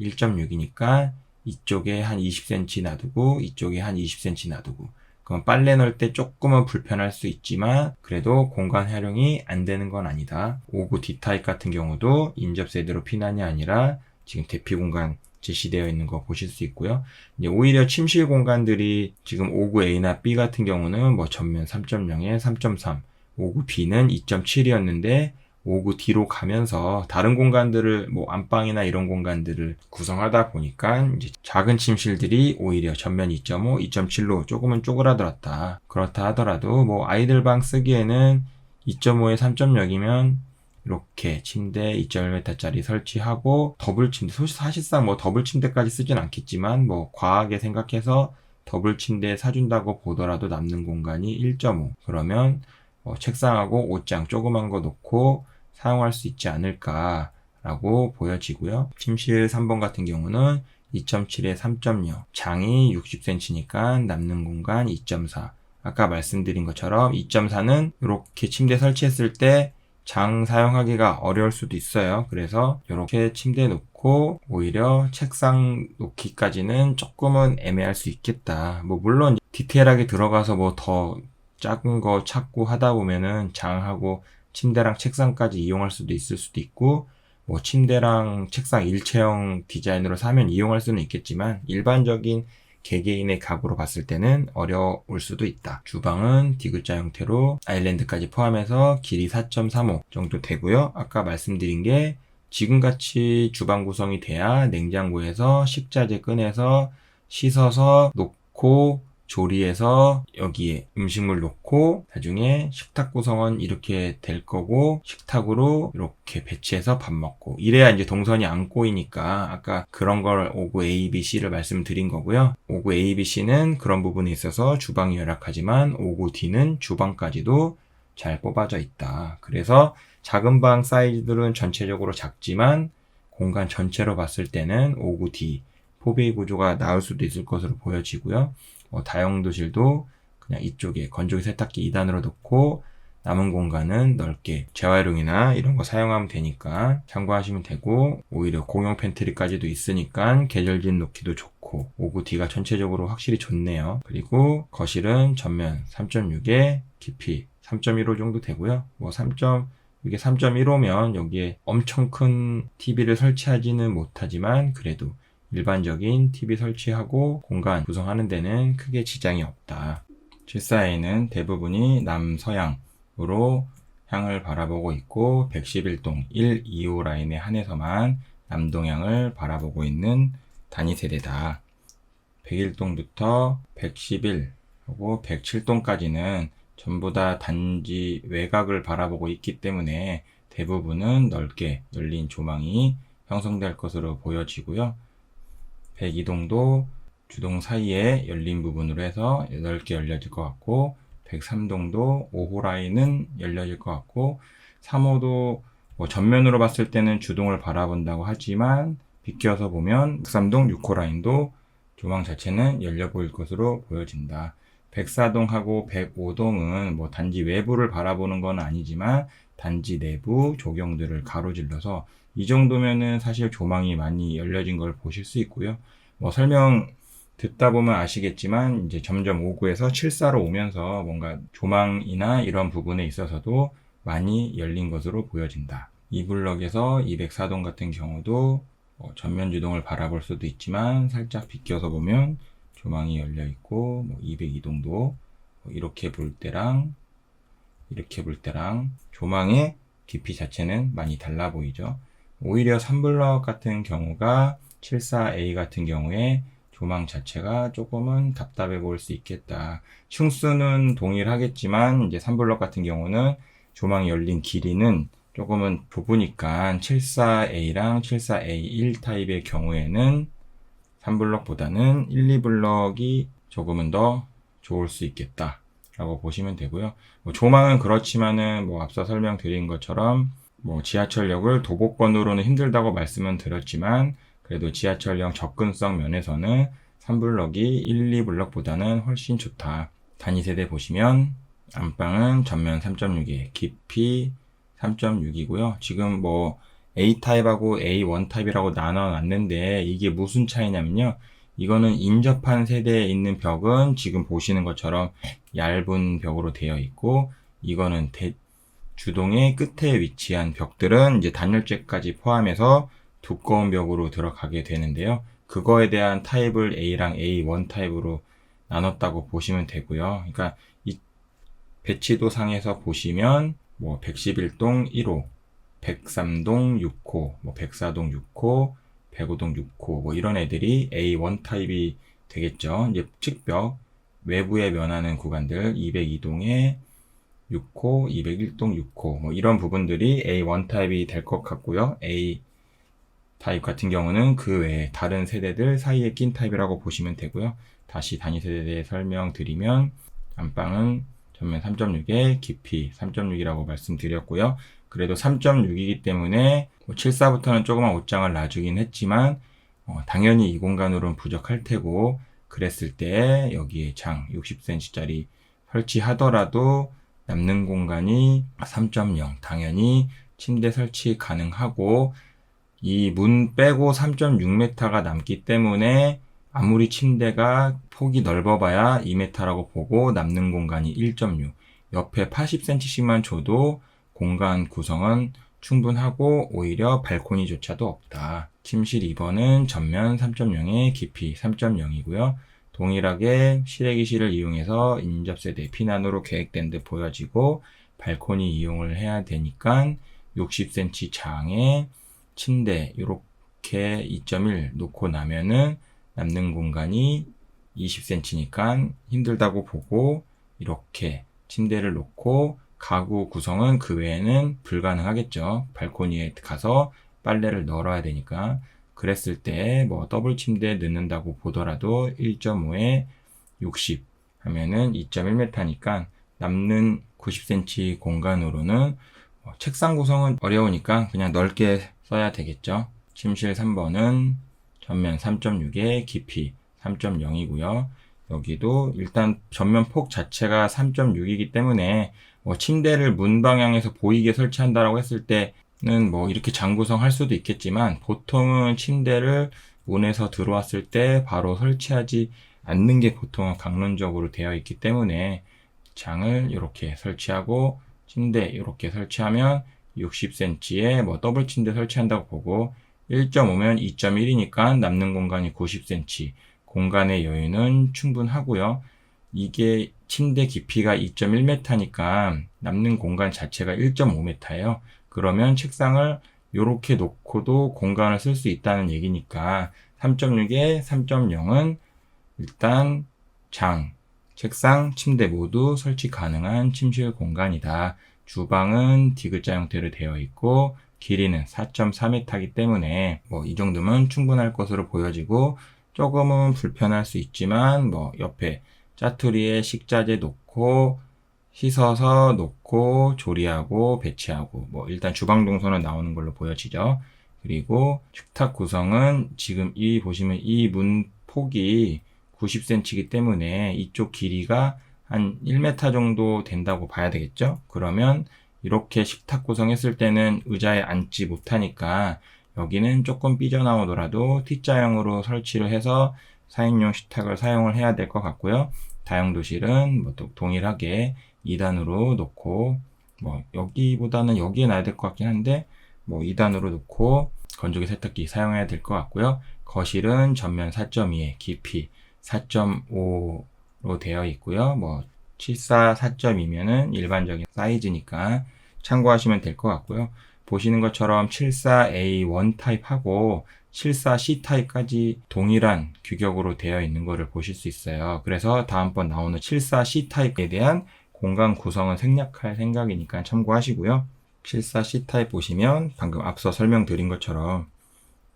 A: 1.6이니까 이쪽에 한 20cm 놔두고 이쪽에 한 20cm 놔두고 그럼 빨래 넣을 때 조금은 불편할 수 있지만 그래도 공간 활용이 안 되는 건 아니다. 59 D타입 같은 경우도 인접 세대로 피난이 아니라 지금 대피 공간 제시되어 있는 거 보실 수 있고요. 이제 오히려 침실 공간들이 지금 59A나 B 같은 경우는 뭐 전면 3.0에 3.3, 59B는 2.7이었는데 59D로 가면서 다른 공간들을 뭐 안방이나 이런 공간들을 구성하다 보니까 이제 작은 침실들이 오히려 전면 2.5, 2.7로 조금은 쪼그라들었다. 그렇다 하더라도 뭐 아이들 방 쓰기에는 2.5에 3.0이면 이렇게 침대 2.1m짜리 설치하고 더블 침대, 사실상 뭐 더블 침대까지 쓰진 않겠지만 뭐 과하게 생각해서 더블 침대 사준다고 보더라도 남는 공간이 1.5 그러면 책상하고 옷장 조그만 거 놓고 사용할 수 있지 않을까 라고 보여지고요. 침실 3번 같은 경우는 2.7에 3.0, 장이 60cm니까 남는 공간 2.4. 아까 말씀드린 것처럼 2.4는 이렇게 침대 설치했을 때 장 사용하기가 어려울 수도 있어요. 그래서 이렇게 침대 놓고 오히려 책상 놓기까지는 조금은 애매할 수 있겠다. 물론 디테일하게 들어가서 더 작은 거 찾고 하다 보면은 장하고 침대랑 책상까지 이용할 수도 있을 수도 있고, 침대랑 책상 일체형 디자인으로 사면 이용할 수는 있겠지만 일반적인 개개인의 가구로 봤을 때는 어려울 수도 있다. 주방은 D자 형태로 아일랜드까지 포함해서 길이 4.35 정도 되고요. 아까 말씀드린 게 지금같이 주방 구성이 돼야 냉장고에서 식자재 꺼내서 씻어서 놓고 조리해서 여기에 음식물 놓고 나중에 식탁 구성은 이렇게 될 거고 식탁으로 이렇게 배치해서 밥 먹고 이래야 이제 동선이 안 꼬이니까 아까 그런 걸 5구 A, B, C를 말씀드린 거고요. 5구 A, B, C는 그런 부분에 있어서 주방이 열악하지만 5구 D는 주방까지도 잘 뽑아져 있다. 그래서 작은 방 사이즈들은 전체적으로 작지만 공간 전체로 봤을 때는 5구 D, 4베이 구조가 나을 수도 있을 것으로 보여지고요. 다용도실도 그냥 이쪽에 건조기 세탁기 2단으로 놓고 남은 공간은 넓게 재활용이나 이런 거 사용하면 되니까 참고하시면 되고, 오히려 공용 팬트리까지도 있으니까 계절진 놓기도 좋고 5구D가 전체적으로 확실히 좋네요. 그리고 거실은 전면 3.6에 깊이 3.15 정도 되고요. 이게 3.15면 여기에 엄청 큰 TV를 설치하지는 못하지만 그래도 일반적인 TV 설치하고 공간 구성하는 데는 크게 지장이 없다. 74A는 대부분이 남서양으로 향을 바라보고 있고 111동 1, 2호 라인에 한해서만 남동향을 바라보고 있는 단위 세대다. 101동부터 111 하고 107동까지는 전부 다 단지 외곽을 바라보고 있기 때문에 대부분은 넓게 열린 조망이 형성될 것으로 보여지고요. 102동도 주동 사이에 열린 부분으로 해서 넓게 열려질 것 같고 103동도 5호 라인은 열려질 것 같고 3호도 전면으로 봤을 때는 주동을 바라본다고 하지만 비껴서 보면 103동 6호 라인도 조망 자체는 열려 보일 것으로 보여진다. 104동하고 105동은 단지 외부를 바라보는 건 아니지만 단지 내부 조경들을 가로질러서 이 정도면은 사실 조망이 많이 열려진 걸 보실 수 있고요. 설명 듣다 보면 아시겠지만 이제 점점 5구에서 74로 오면서 뭔가 조망이나 이런 부분에 있어서도 많이 열린 것으로 보여진다. 이 블럭에서 204동 같은 경우도 전면 주동을 바라볼 수도 있지만 살짝 비껴서 보면 조망이 열려 있고 202동도 이렇게 볼 때랑 이렇게 볼 때랑 조망의 깊이 자체는 많이 달라 보이죠. 오히려 3블럭 같은 경우가 74A 같은 경우에 조망 자체가 조금은 답답해 보일 수 있겠다. 층수는 동일하겠지만 이제 3블럭 같은 경우는 조망이 열린 길이는 조금은 좁으니까 74A랑 74A1 타입의 경우에는 3블럭보다는 1, 2블럭이 조금은 더 좋을 수 있겠다 라고 보시면 되고요. 조망은 그렇지만은 앞서 설명드린 것처럼 지하철역을 도보권으로는 힘들다고 말씀은 드렸지만 그래도 지하철역 접근성 면에서는 3블럭이 1, 2블럭보다는 훨씬 좋다. 단위 세대 보시면 안방은 전면 3.6에 깊이 3.6이고요. 지금 A타입하고 A1타입이라고 나눠놨는데 이게 무슨 차이냐면요. 이거는 인접한 세대에 있는 벽은 지금 보시는 것처럼 얇은 벽으로 되어 있고 이거는 주동의 끝에 위치한 벽들은 이제 단열재까지 포함해서 두꺼운 벽으로 들어가게 되는데요. 그거에 대한 타입을 A랑 A1 타입으로 나눴다고 보시면 되고요. 그러니까 이 배치도 상에서 보시면 111동 1호, 103동 6호, 104동 6호, 105동 6호 이런 애들이 A1 타입이 되겠죠. 이제 측벽 외부에 면하는 구간들 202동에 6호, 201동 6호 이런 부분들이 A1 타입이 될 것 같고요. A 타입 같은 경우는 그 외에 다른 세대들 사이에 낀 타입이라고 보시면 되고요. 다시 단위 세대에 대해 설명드리면 안방은 전면 3.6에 깊이 3.6이라고 말씀드렸고요. 그래도 3.6이기 때문에 74부터는 조그만 옷장을 놔주긴 했지만 당연히 이 공간으로는 부족할 테고, 그랬을 때 여기에 장 60cm짜리 설치하더라도 남는 공간이 3.0, 당연히 침대 설치 가능하고, 이 문 빼고 3.6m가 남기 때문에 아무리 침대가 폭이 넓어봐야 2m라고 보고 남는 공간이 1.6, 옆에 80cm씩만 줘도 공간 구성은 충분하고 오히려 발코니조차도 없다. 침실 2번은 전면 3.0에 깊이 3.0이고요. 동일하게 실외기실을 이용해서 인접세대 피난으로 계획된 듯 보여지고, 발코니 이용을 해야 되니까 60cm 장에 침대 이렇게 2.1 놓고 나면은 남는 공간이 20cm니까 힘들다고 보고, 이렇게 침대를 놓고 가구 구성은 그 외에는 불가능하겠죠. 발코니에 가서 빨래를 널어야 되니까. 그랬을 때 뭐 더블 침대 넣는다고 보더라도 1.5에 60 하면은 2.1m니까 남는 90cm 공간으로는 책상 구성은 어려우니까 그냥 넓게 써야 되겠죠. 침실 3번은 전면 3.6에 깊이 3.0이고요. 여기도 일단 전면 폭 자체가 3.6이기 때문에 침대를 문 방향에서 보이게 설치한다라고 했을 때는 이렇게 장 구성할 수도 있겠지만, 보통은 침대를 문에서 들어왔을 때 바로 설치하지 않는 게 보통은 강론적으로 되어 있기 때문에, 장을 이렇게 설치하고 침대 이렇게 설치하면 60cm에 더블 침대 설치한다고 보고, 1.5면 2.1이니까 남는 공간이 90cm, 공간의 여유는 충분하고요. 이게 침대 깊이가 2.1m니까 남는 공간 자체가 1.5m예요. 그러면 책상을 이렇게 놓고도 공간을 쓸 수 있다는 얘기니까 3.6에 3.0은 일단 장, 책상, 침대 모두 설치 가능한 침실 공간이다. 주방은 디귿자 형태로 되어 있고 길이는 4.4m이기 때문에 이 정도면 충분할 것으로 보여지고, 조금은 불편할 수 있지만 옆에 짜투리에 식자재 놓고 씻어서 놓고 조리하고 배치하고 일단 주방 동선은 나오는 걸로 보여지죠. 그리고 식탁 구성은 지금 보시면 이 문 폭이 90cm이기 때문에 이쪽 길이가 한 1m 정도 된다고 봐야 되겠죠. 그러면 이렇게 식탁 구성했을 때는 의자에 앉지 못하니까 여기는 조금 삐져나오더라도 T자형으로 설치를 해서 4인용 식탁을 사용을 해야 될 것 같고요. 다용도실은 또 동일하게 2단으로 놓고, 여기보다는 여기에 놔야 될 것 같긴 한데 2단으로 놓고 건조기 세탁기 사용해야 될 것 같고요. 거실은 전면 4.2에 깊이 4.5로 되어 있고요. 74 4.2면은 일반적인 사이즈니까 참고하시면 될 것 같고요. 보시는 것처럼 74A1 타입하고 74C 타입까지 동일한 규격으로 되어 있는 것을 보실 수 있어요. 그래서 다음번 나오는 74C 타입에 대한 공간 구성은 생략할 생각이니까 참고하시고요. 74C 타입 보시면 방금 앞서 설명드린 것처럼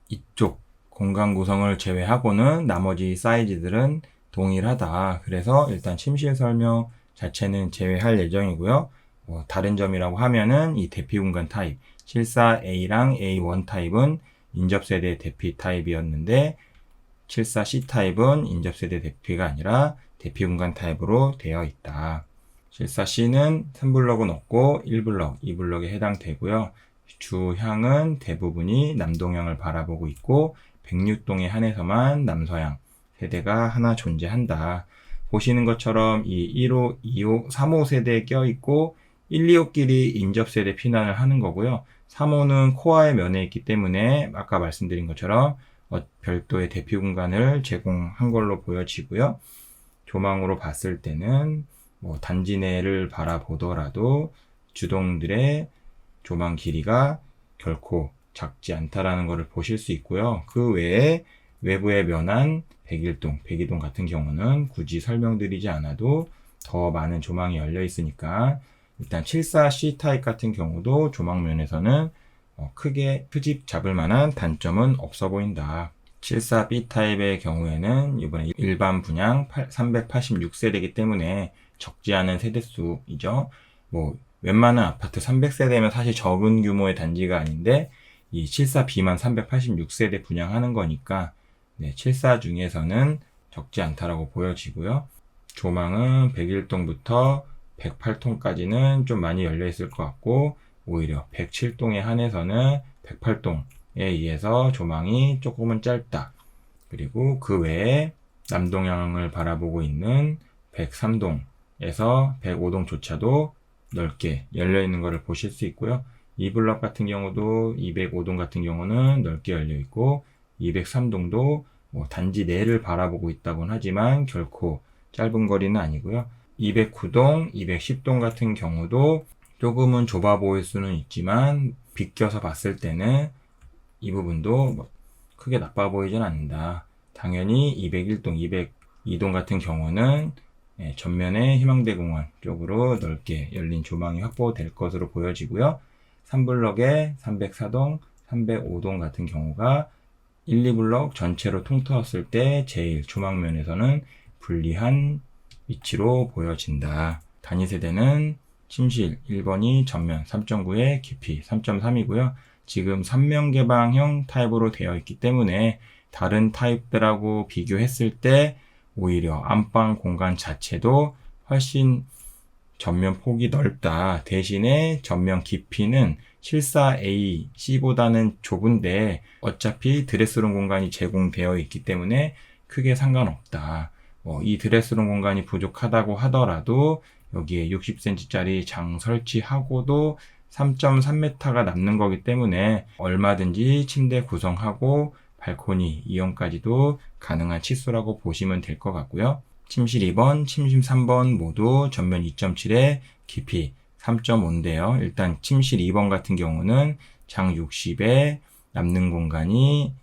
A: 이쪽 공간 구성을 제외하고는 나머지 사이즈들은 동일하다. 그래서 일단 침실 설명 자체는 제외할 예정이고요. 다른 점이라고 하면은 이 대피 공간 타입 74A랑 A1 타입은 인접세대 대피 타입이었는데 74C 타입은 인접세대 대피가 아니라 대피 공간 타입으로 되어 있다. 74C는 3블럭은 없고 1블럭, 2블럭에 해당되고요. 주향은 대부분이 남동향을 바라보고 있고 106동에 한해서만 남서향 세대가 하나 존재한다. 보시는 것처럼 이 1호, 2호, 3호 세대에 껴있고 1, 2호끼리 인접세대 피난을 하는 거고요. 3호는 코어의 면에 있기 때문에 아까 말씀드린 것처럼 별도의 대피 공간을 제공한 걸로 보여지고요. 조망으로 봤을 때는 단지 내를 바라보더라도 주동들의 조망 길이가 결코 작지 않다라는 것을 보실 수 있고요. 그 외에 외부에 면한 101동, 102동 같은 경우는 굳이 설명드리지 않아도 더 많은 조망이 열려 있으니까 일단 74C 타입 같은 경우도 조망면에서는 크게 트집 잡을 만한 단점은 없어 보인다. 74B 타입의 경우에는 이번에 일반 분양 386세대이기 때문에 적지 않은 세대수이죠. 웬만한 아파트 300세대면 사실 적은 규모의 단지가 아닌데 이 74B만 386세대 분양하는 거니까 74 중에서는 적지 않다라고 보여지고요. 조망은 101동부터 108동까지는 좀 많이 열려 있을 것 같고 오히려 107동에 한해서는 108동에 의해서 조망이 조금은 짧다. 그리고 그 외에 남동향을 바라보고 있는 103동에서 105동조차도 넓게 열려 있는 것을 보실 수 있고요. 이 블럭 같은 경우도 205동 같은 경우는 넓게 열려 있고 203동도 단지 내를 바라보고 있다곤 하지만 결코 짧은 거리는 아니고요. 209동, 210동 같은 경우도 조금은 좁아 보일 수는 있지만 비껴서 봤을 때는 이 부분도 크게 나빠 보이진 않는다. 당연히 201동, 202동 같은 경우는 전면에 희망대공원 쪽으로 넓게 열린 조망이 확보될 것으로 보여지고요. 3블럭의 304동, 305동 같은 경우가 1, 2블럭 전체로 통틀었을 때 제일 조망면에서는 불리한 위치로 보여진다. 단위 세대는 침실 1번이 전면 3.9에 깊이 3.3이고요. 지금 3면 개방형 타입으로 되어 있기 때문에 다른 타입들하고 비교했을 때 오히려 안방 공간 자체도 훨씬 전면 폭이 넓다. 대신에 전면 깊이는 74A-C보다는 좁은데 어차피 드레스룸 공간이 제공되어 있기 때문에 크게 상관없다. 이 드레스룸 공간이 부족하다고 하더라도 여기에 60cm짜리 장 설치하고도 3.3m가 남는 거기 때문에 얼마든지 침대 구성하고 발코니 이용까지도 가능한 치수라고 보시면 될 것 같고요. 침실 2번, 침실 3번 모두 전면 2.7에 깊이 3.5인데요. 일단 침실 2번 같은 경우는 장 60에 남는 공간이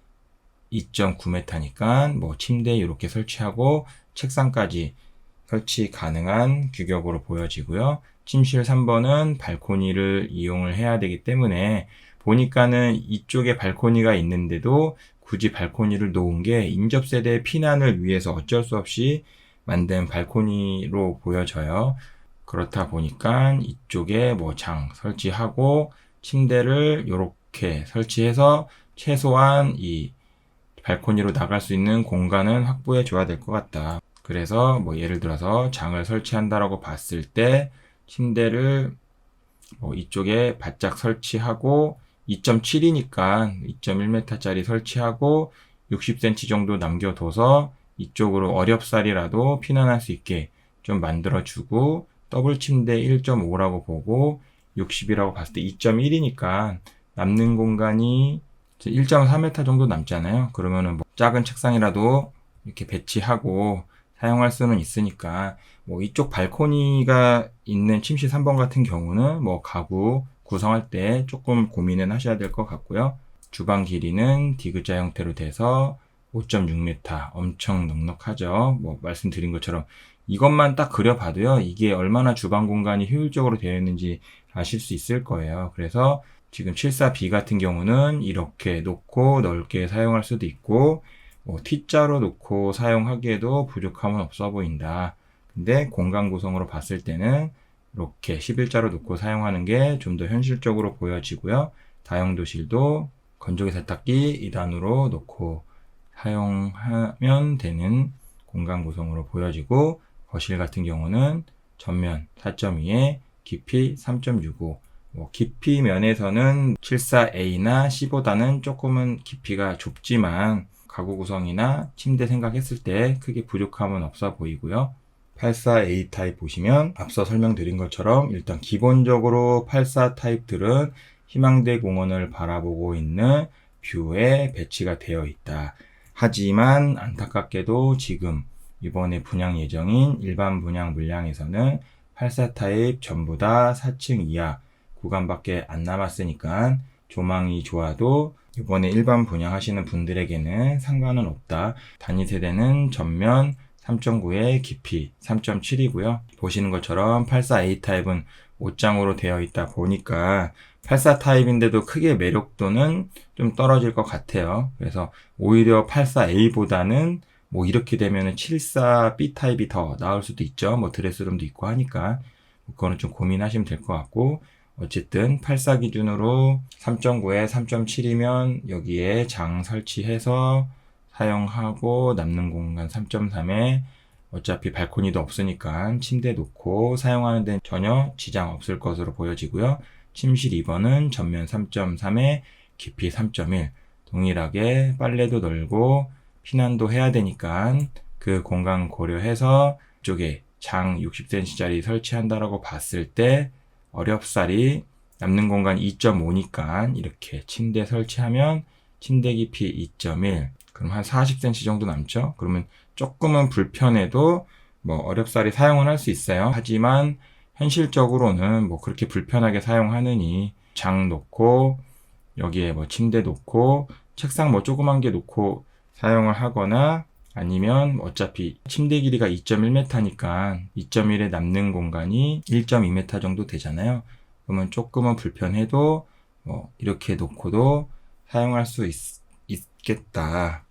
A: 2.9m니까 침대 이렇게 설치하고 책상까지 설치 가능한 규격으로 보여지고요. 침실 3번은 발코니를 이용을 해야 되기 때문에 보니까는 이쪽에 발코니가 있는데도 굳이 발코니를 놓은 게 인접세대 피난을 위해서 어쩔 수 없이 만든 발코니로 보여져요. 그렇다 보니까 이쪽에 장 설치하고 침대를 이렇게 설치해서 최소한 이 발코니로 나갈 수 있는 공간은 확보해 줘야 될 것 같다. 그래서 예를 들어서 장을 설치한다라고 봤을 때 침대를 이쪽에 바짝 설치하고 2.7이니까 2.1m짜리 설치하고 60cm 정도 남겨둬서 이쪽으로 어렵사리라도 피난할 수 있게 좀 만들어주고 더블 침대 1.5라고 보고 60이라고 봤을 때 2.1이니까 남는 공간이 1.4m 정도 남잖아요. 그러면은 작은 책상이라도 이렇게 배치하고 사용할 수는 있으니까 이쪽 발코니가 있는 침실 3번 같은 경우는 가구 구성할 때 조금 고민은 하셔야 될 것 같고요. 주방 길이는 디귿자 형태로 돼서 5.6m 엄청 넉넉하죠. 말씀드린 것처럼 이것만 딱 그려봐도요. 이게 얼마나 주방 공간이 효율적으로 되어 있는지 아실 수 있을 거예요. 그래서 지금 74B 같은 경우는 이렇게 놓고 넓게 사용할 수도 있고 T자로 놓고 사용하기에도 부족함은 없어 보인다. 근데 공간 구성으로 봤을 때는 이렇게 11자로 놓고 사용하는 게 좀 더 현실적으로 보여지고요. 다용도실도 건조기 세탁기 2단으로 놓고 사용하면 되는 공간 구성으로 보여지고 거실 같은 경우는 전면 4.2에 깊이 3.65 깊이 면에서는 74A나 C보다는 조금은 깊이가 좁지만 가구 구성이나 침대 생각했을 때 크게 부족함은 없어 보이고요. 84A 타입 보시면 앞서 설명드린 것처럼 일단 기본적으로 84 타입들은 희망대 공원을 바라보고 있는 뷰에 배치가 되어 있다. 하지만 안타깝게도 지금 이번에 분양 예정인 일반 분양 물량에서는 84 타입 전부 다 4층 이하 구간밖에 안 남았으니까 조망이 좋아도 이번에 일반 분양하시는 분들에게는 상관은 없다. 단위 세대는 전면 3.9에 깊이 3.7이고요. 보시는 것처럼 84A 타입은 5장으로 되어 있다 보니까 84 타입인데도 크게 매력도는 좀 떨어질 것 같아요. 그래서 오히려 84A보다는 이렇게 되면은 74B 타입이 더 나을 수도 있죠. 드레스룸도 있고 하니까 그거는 좀 고민하시면 될 것 같고, 어쨌든 84 기준으로 3.9에 3.7이면 여기에 장 설치해서 사용하고, 남는 공간 3.3에 어차피 발코니도 없으니까 침대 놓고 사용하는 데는 전혀 지장 없을 것으로 보여지고요. 침실 2번은 전면 3.3에 깊이 3.1, 동일하게 빨래도 널고 피난도 해야 되니까 그 공간 고려해서 이쪽에 장 60cm짜리 설치한다라고 봤을 때 어렵사리 남는 공간 2.5니까 이렇게 침대 설치하면 침대 깊이 2.1, 그럼 한 40cm 정도 남죠. 그러면 조금은 불편해도 뭐 어렵사리 사용은 할 수 있어요. 하지만 현실적으로는 뭐 그렇게 불편하게 사용하느니 장 놓고 여기에 뭐 침대 놓고 책상 뭐 조그만 게 놓고 사용을 하거나, 아니면 어차피 침대 길이가 2.1m니까 2.1에 남는 공간이 1.2m 정도 되잖아요. 그러면 조금은 불편해도 뭐 이렇게 놓고도 사용할 수 있겠다.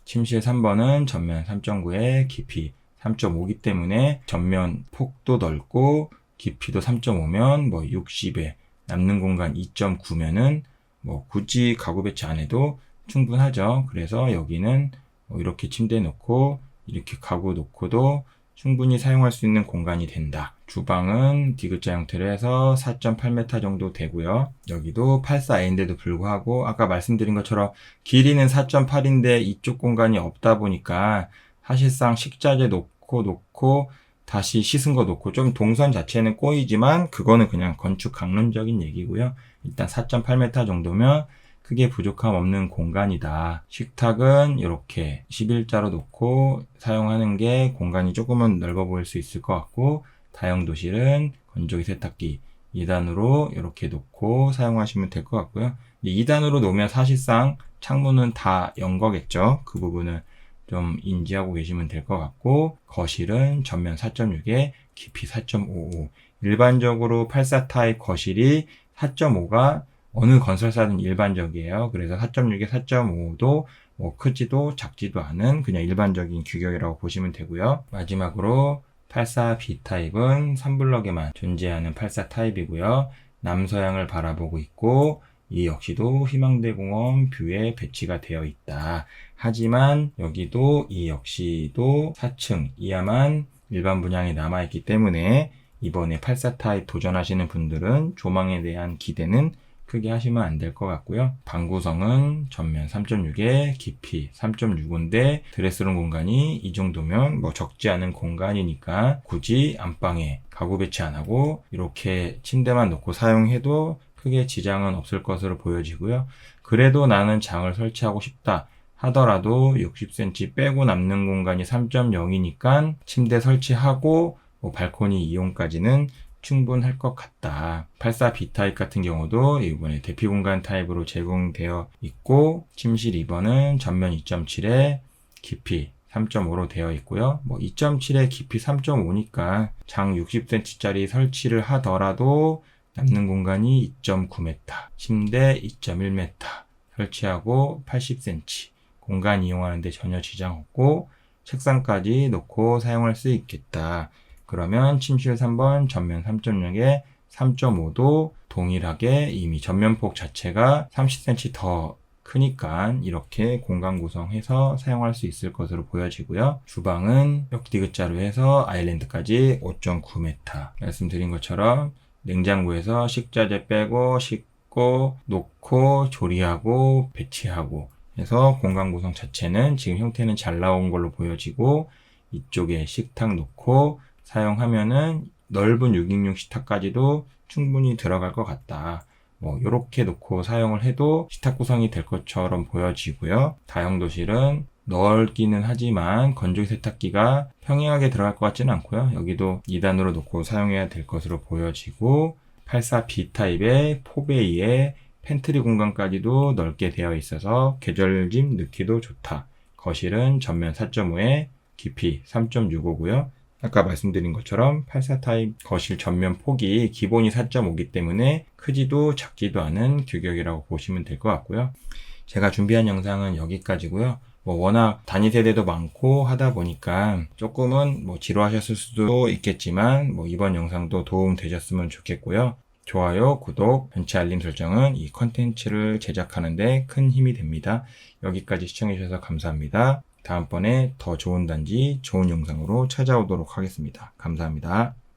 A: 침실 3번은 전면 3.9에 깊이 3.5기 때문에 전면 폭도 넓고 깊이도 3.5면 뭐 60에 남는 공간 2.9면은 뭐 굳이 가구 배치 안 해도 충분하죠. 그래서 여기는 이렇게 침대 놓고 이렇게 가구 놓고도 충분히 사용할 수 있는 공간이 된다. 주방은 D자 형태로 해서 4.8m 정도 되고요. 여기도 84A인데도 불구하고 아까 말씀드린 것처럼 길이는 4.8인데 이쪽 공간이 없다 보니까 사실상 식자재 놓고 다시 씻은 거 놓고 좀 동선 자체는 꼬이지만 그거는 그냥 건축 강론적인 얘기고요. 일단 4.8m 정도면 크게 부족함 없는 공간이다. 식탁은 이렇게 11자로 놓고 사용하는 게 공간이 조금은 넓어 보일 수 있을 것 같고, 다용도실은 건조기 세탁기 2단으로 이렇게 놓고 사용하시면 될 것 같고요. 2단으로 놓으면 사실상 창문은 다 연 거겠죠. 그 부분은 좀 인지하고 계시면 될 것 같고, 거실은 전면 4.6에 깊이 4.55. 일반적으로 84 타입 거실이 4.5가 어느 건설사든 일반적이에요. 그래서 4.6에 4.5도 뭐 크지도 작지도 않은 그냥 일반적인 규격이라고 보시면 되고요. 마지막으로 84 B타입은 3블럭에만 존재하는 84 타입이고요. 남서향을 바라보고 있고, 이 역시도 희망대공원 뷰에 배치가 되어 있다. 하지만 여기도 이 역시도 4층 이하만 일반 분양이 남아있기 때문에 이번에 84 타입 도전하시는 분들은 조망에 대한 기대는 크게 하시면 안 될 것 같고요. 방 구성은 전면 3.6에 깊이 3.65인데 드레스룸 공간이 이 정도면 뭐 적지 않은 공간이니까 굳이 안방에 가구 배치 안 하고 이렇게 침대만 놓고 사용해도 크게 지장은 없을 것으로 보여지고요. 그래도 나는 장을 설치하고 싶다 하더라도 60cm 빼고 남는 공간이 3.0이니까 침대 설치하고 뭐 발코니 이용까지는 충분할 것 같다. 84 B타입 같은 경우도 이번에 대피 공간 타입으로 제공되어 있고, 침실 2번은 전면 2.7에 깊이 3.5로 되어 있고요. 뭐 2.7에 깊이 3.5니까 장 60cm짜리 설치를 하더라도 남는 공간이 2.9m, 침대 2.1m 설치하고 80cm 공간 이용하는데 전혀 지장 없고 책상까지 놓고 사용할 수 있겠다. 그러면 침실 3번 전면 3.0에 3.5도 동일하게 이미 전면폭 자체가 30cm 더 크니까 이렇게 공간 구성해서 사용할 수 있을 것으로 보여지고요. 주방은 벽디귿자로 해서 아일랜드까지 5.9m. 말씀드린 것처럼 냉장고에서 식자재 빼고 씻고 놓고 조리하고 배치하고 해서 공간 구성 자체는 지금 형태는 잘 나온 걸로 보여지고, 이쪽에 식탁 놓고 사용하면은 넓은 6인용 식탁까지도 충분히 들어갈 것 같다. 뭐 이렇게 놓고 사용을 해도 식탁 구성이 될 것처럼 보여지고요. 다용도실은 넓기는 하지만 건조기 세탁기가 평행하게 들어갈 것 같지는 않고요. 여기도 2단으로 놓고 사용해야 될 것으로 보여지고, 84 B타입의 포베이에 팬트리 공간까지도 넓게 되어 있어서 계절짐 넣기도 좋다. 거실은 전면 4.5에 깊이 3.65고요. 아까 말씀드린 것처럼 84 타입 거실 전면 폭이 기본이 4.5기 때문에 크지도 작지도 않은 규격이라고 보시면 될 것 같고요. 제가 준비한 영상은 여기까지고요. 뭐 워낙 단위 세대도 많고 하다 보니까 조금은 뭐 지루하셨을 수도 있겠지만 뭐 이번 영상도 도움 되셨으면 좋겠고요. 좋아요, 구독, 전체 알림 설정은 이 컨텐츠를 제작하는데 큰 힘이 됩니다. 여기까지 시청해주셔서 감사합니다. 다음번에 더 좋은 단지, 좋은 영상으로 찾아오도록 하겠습니다. 감사합니다.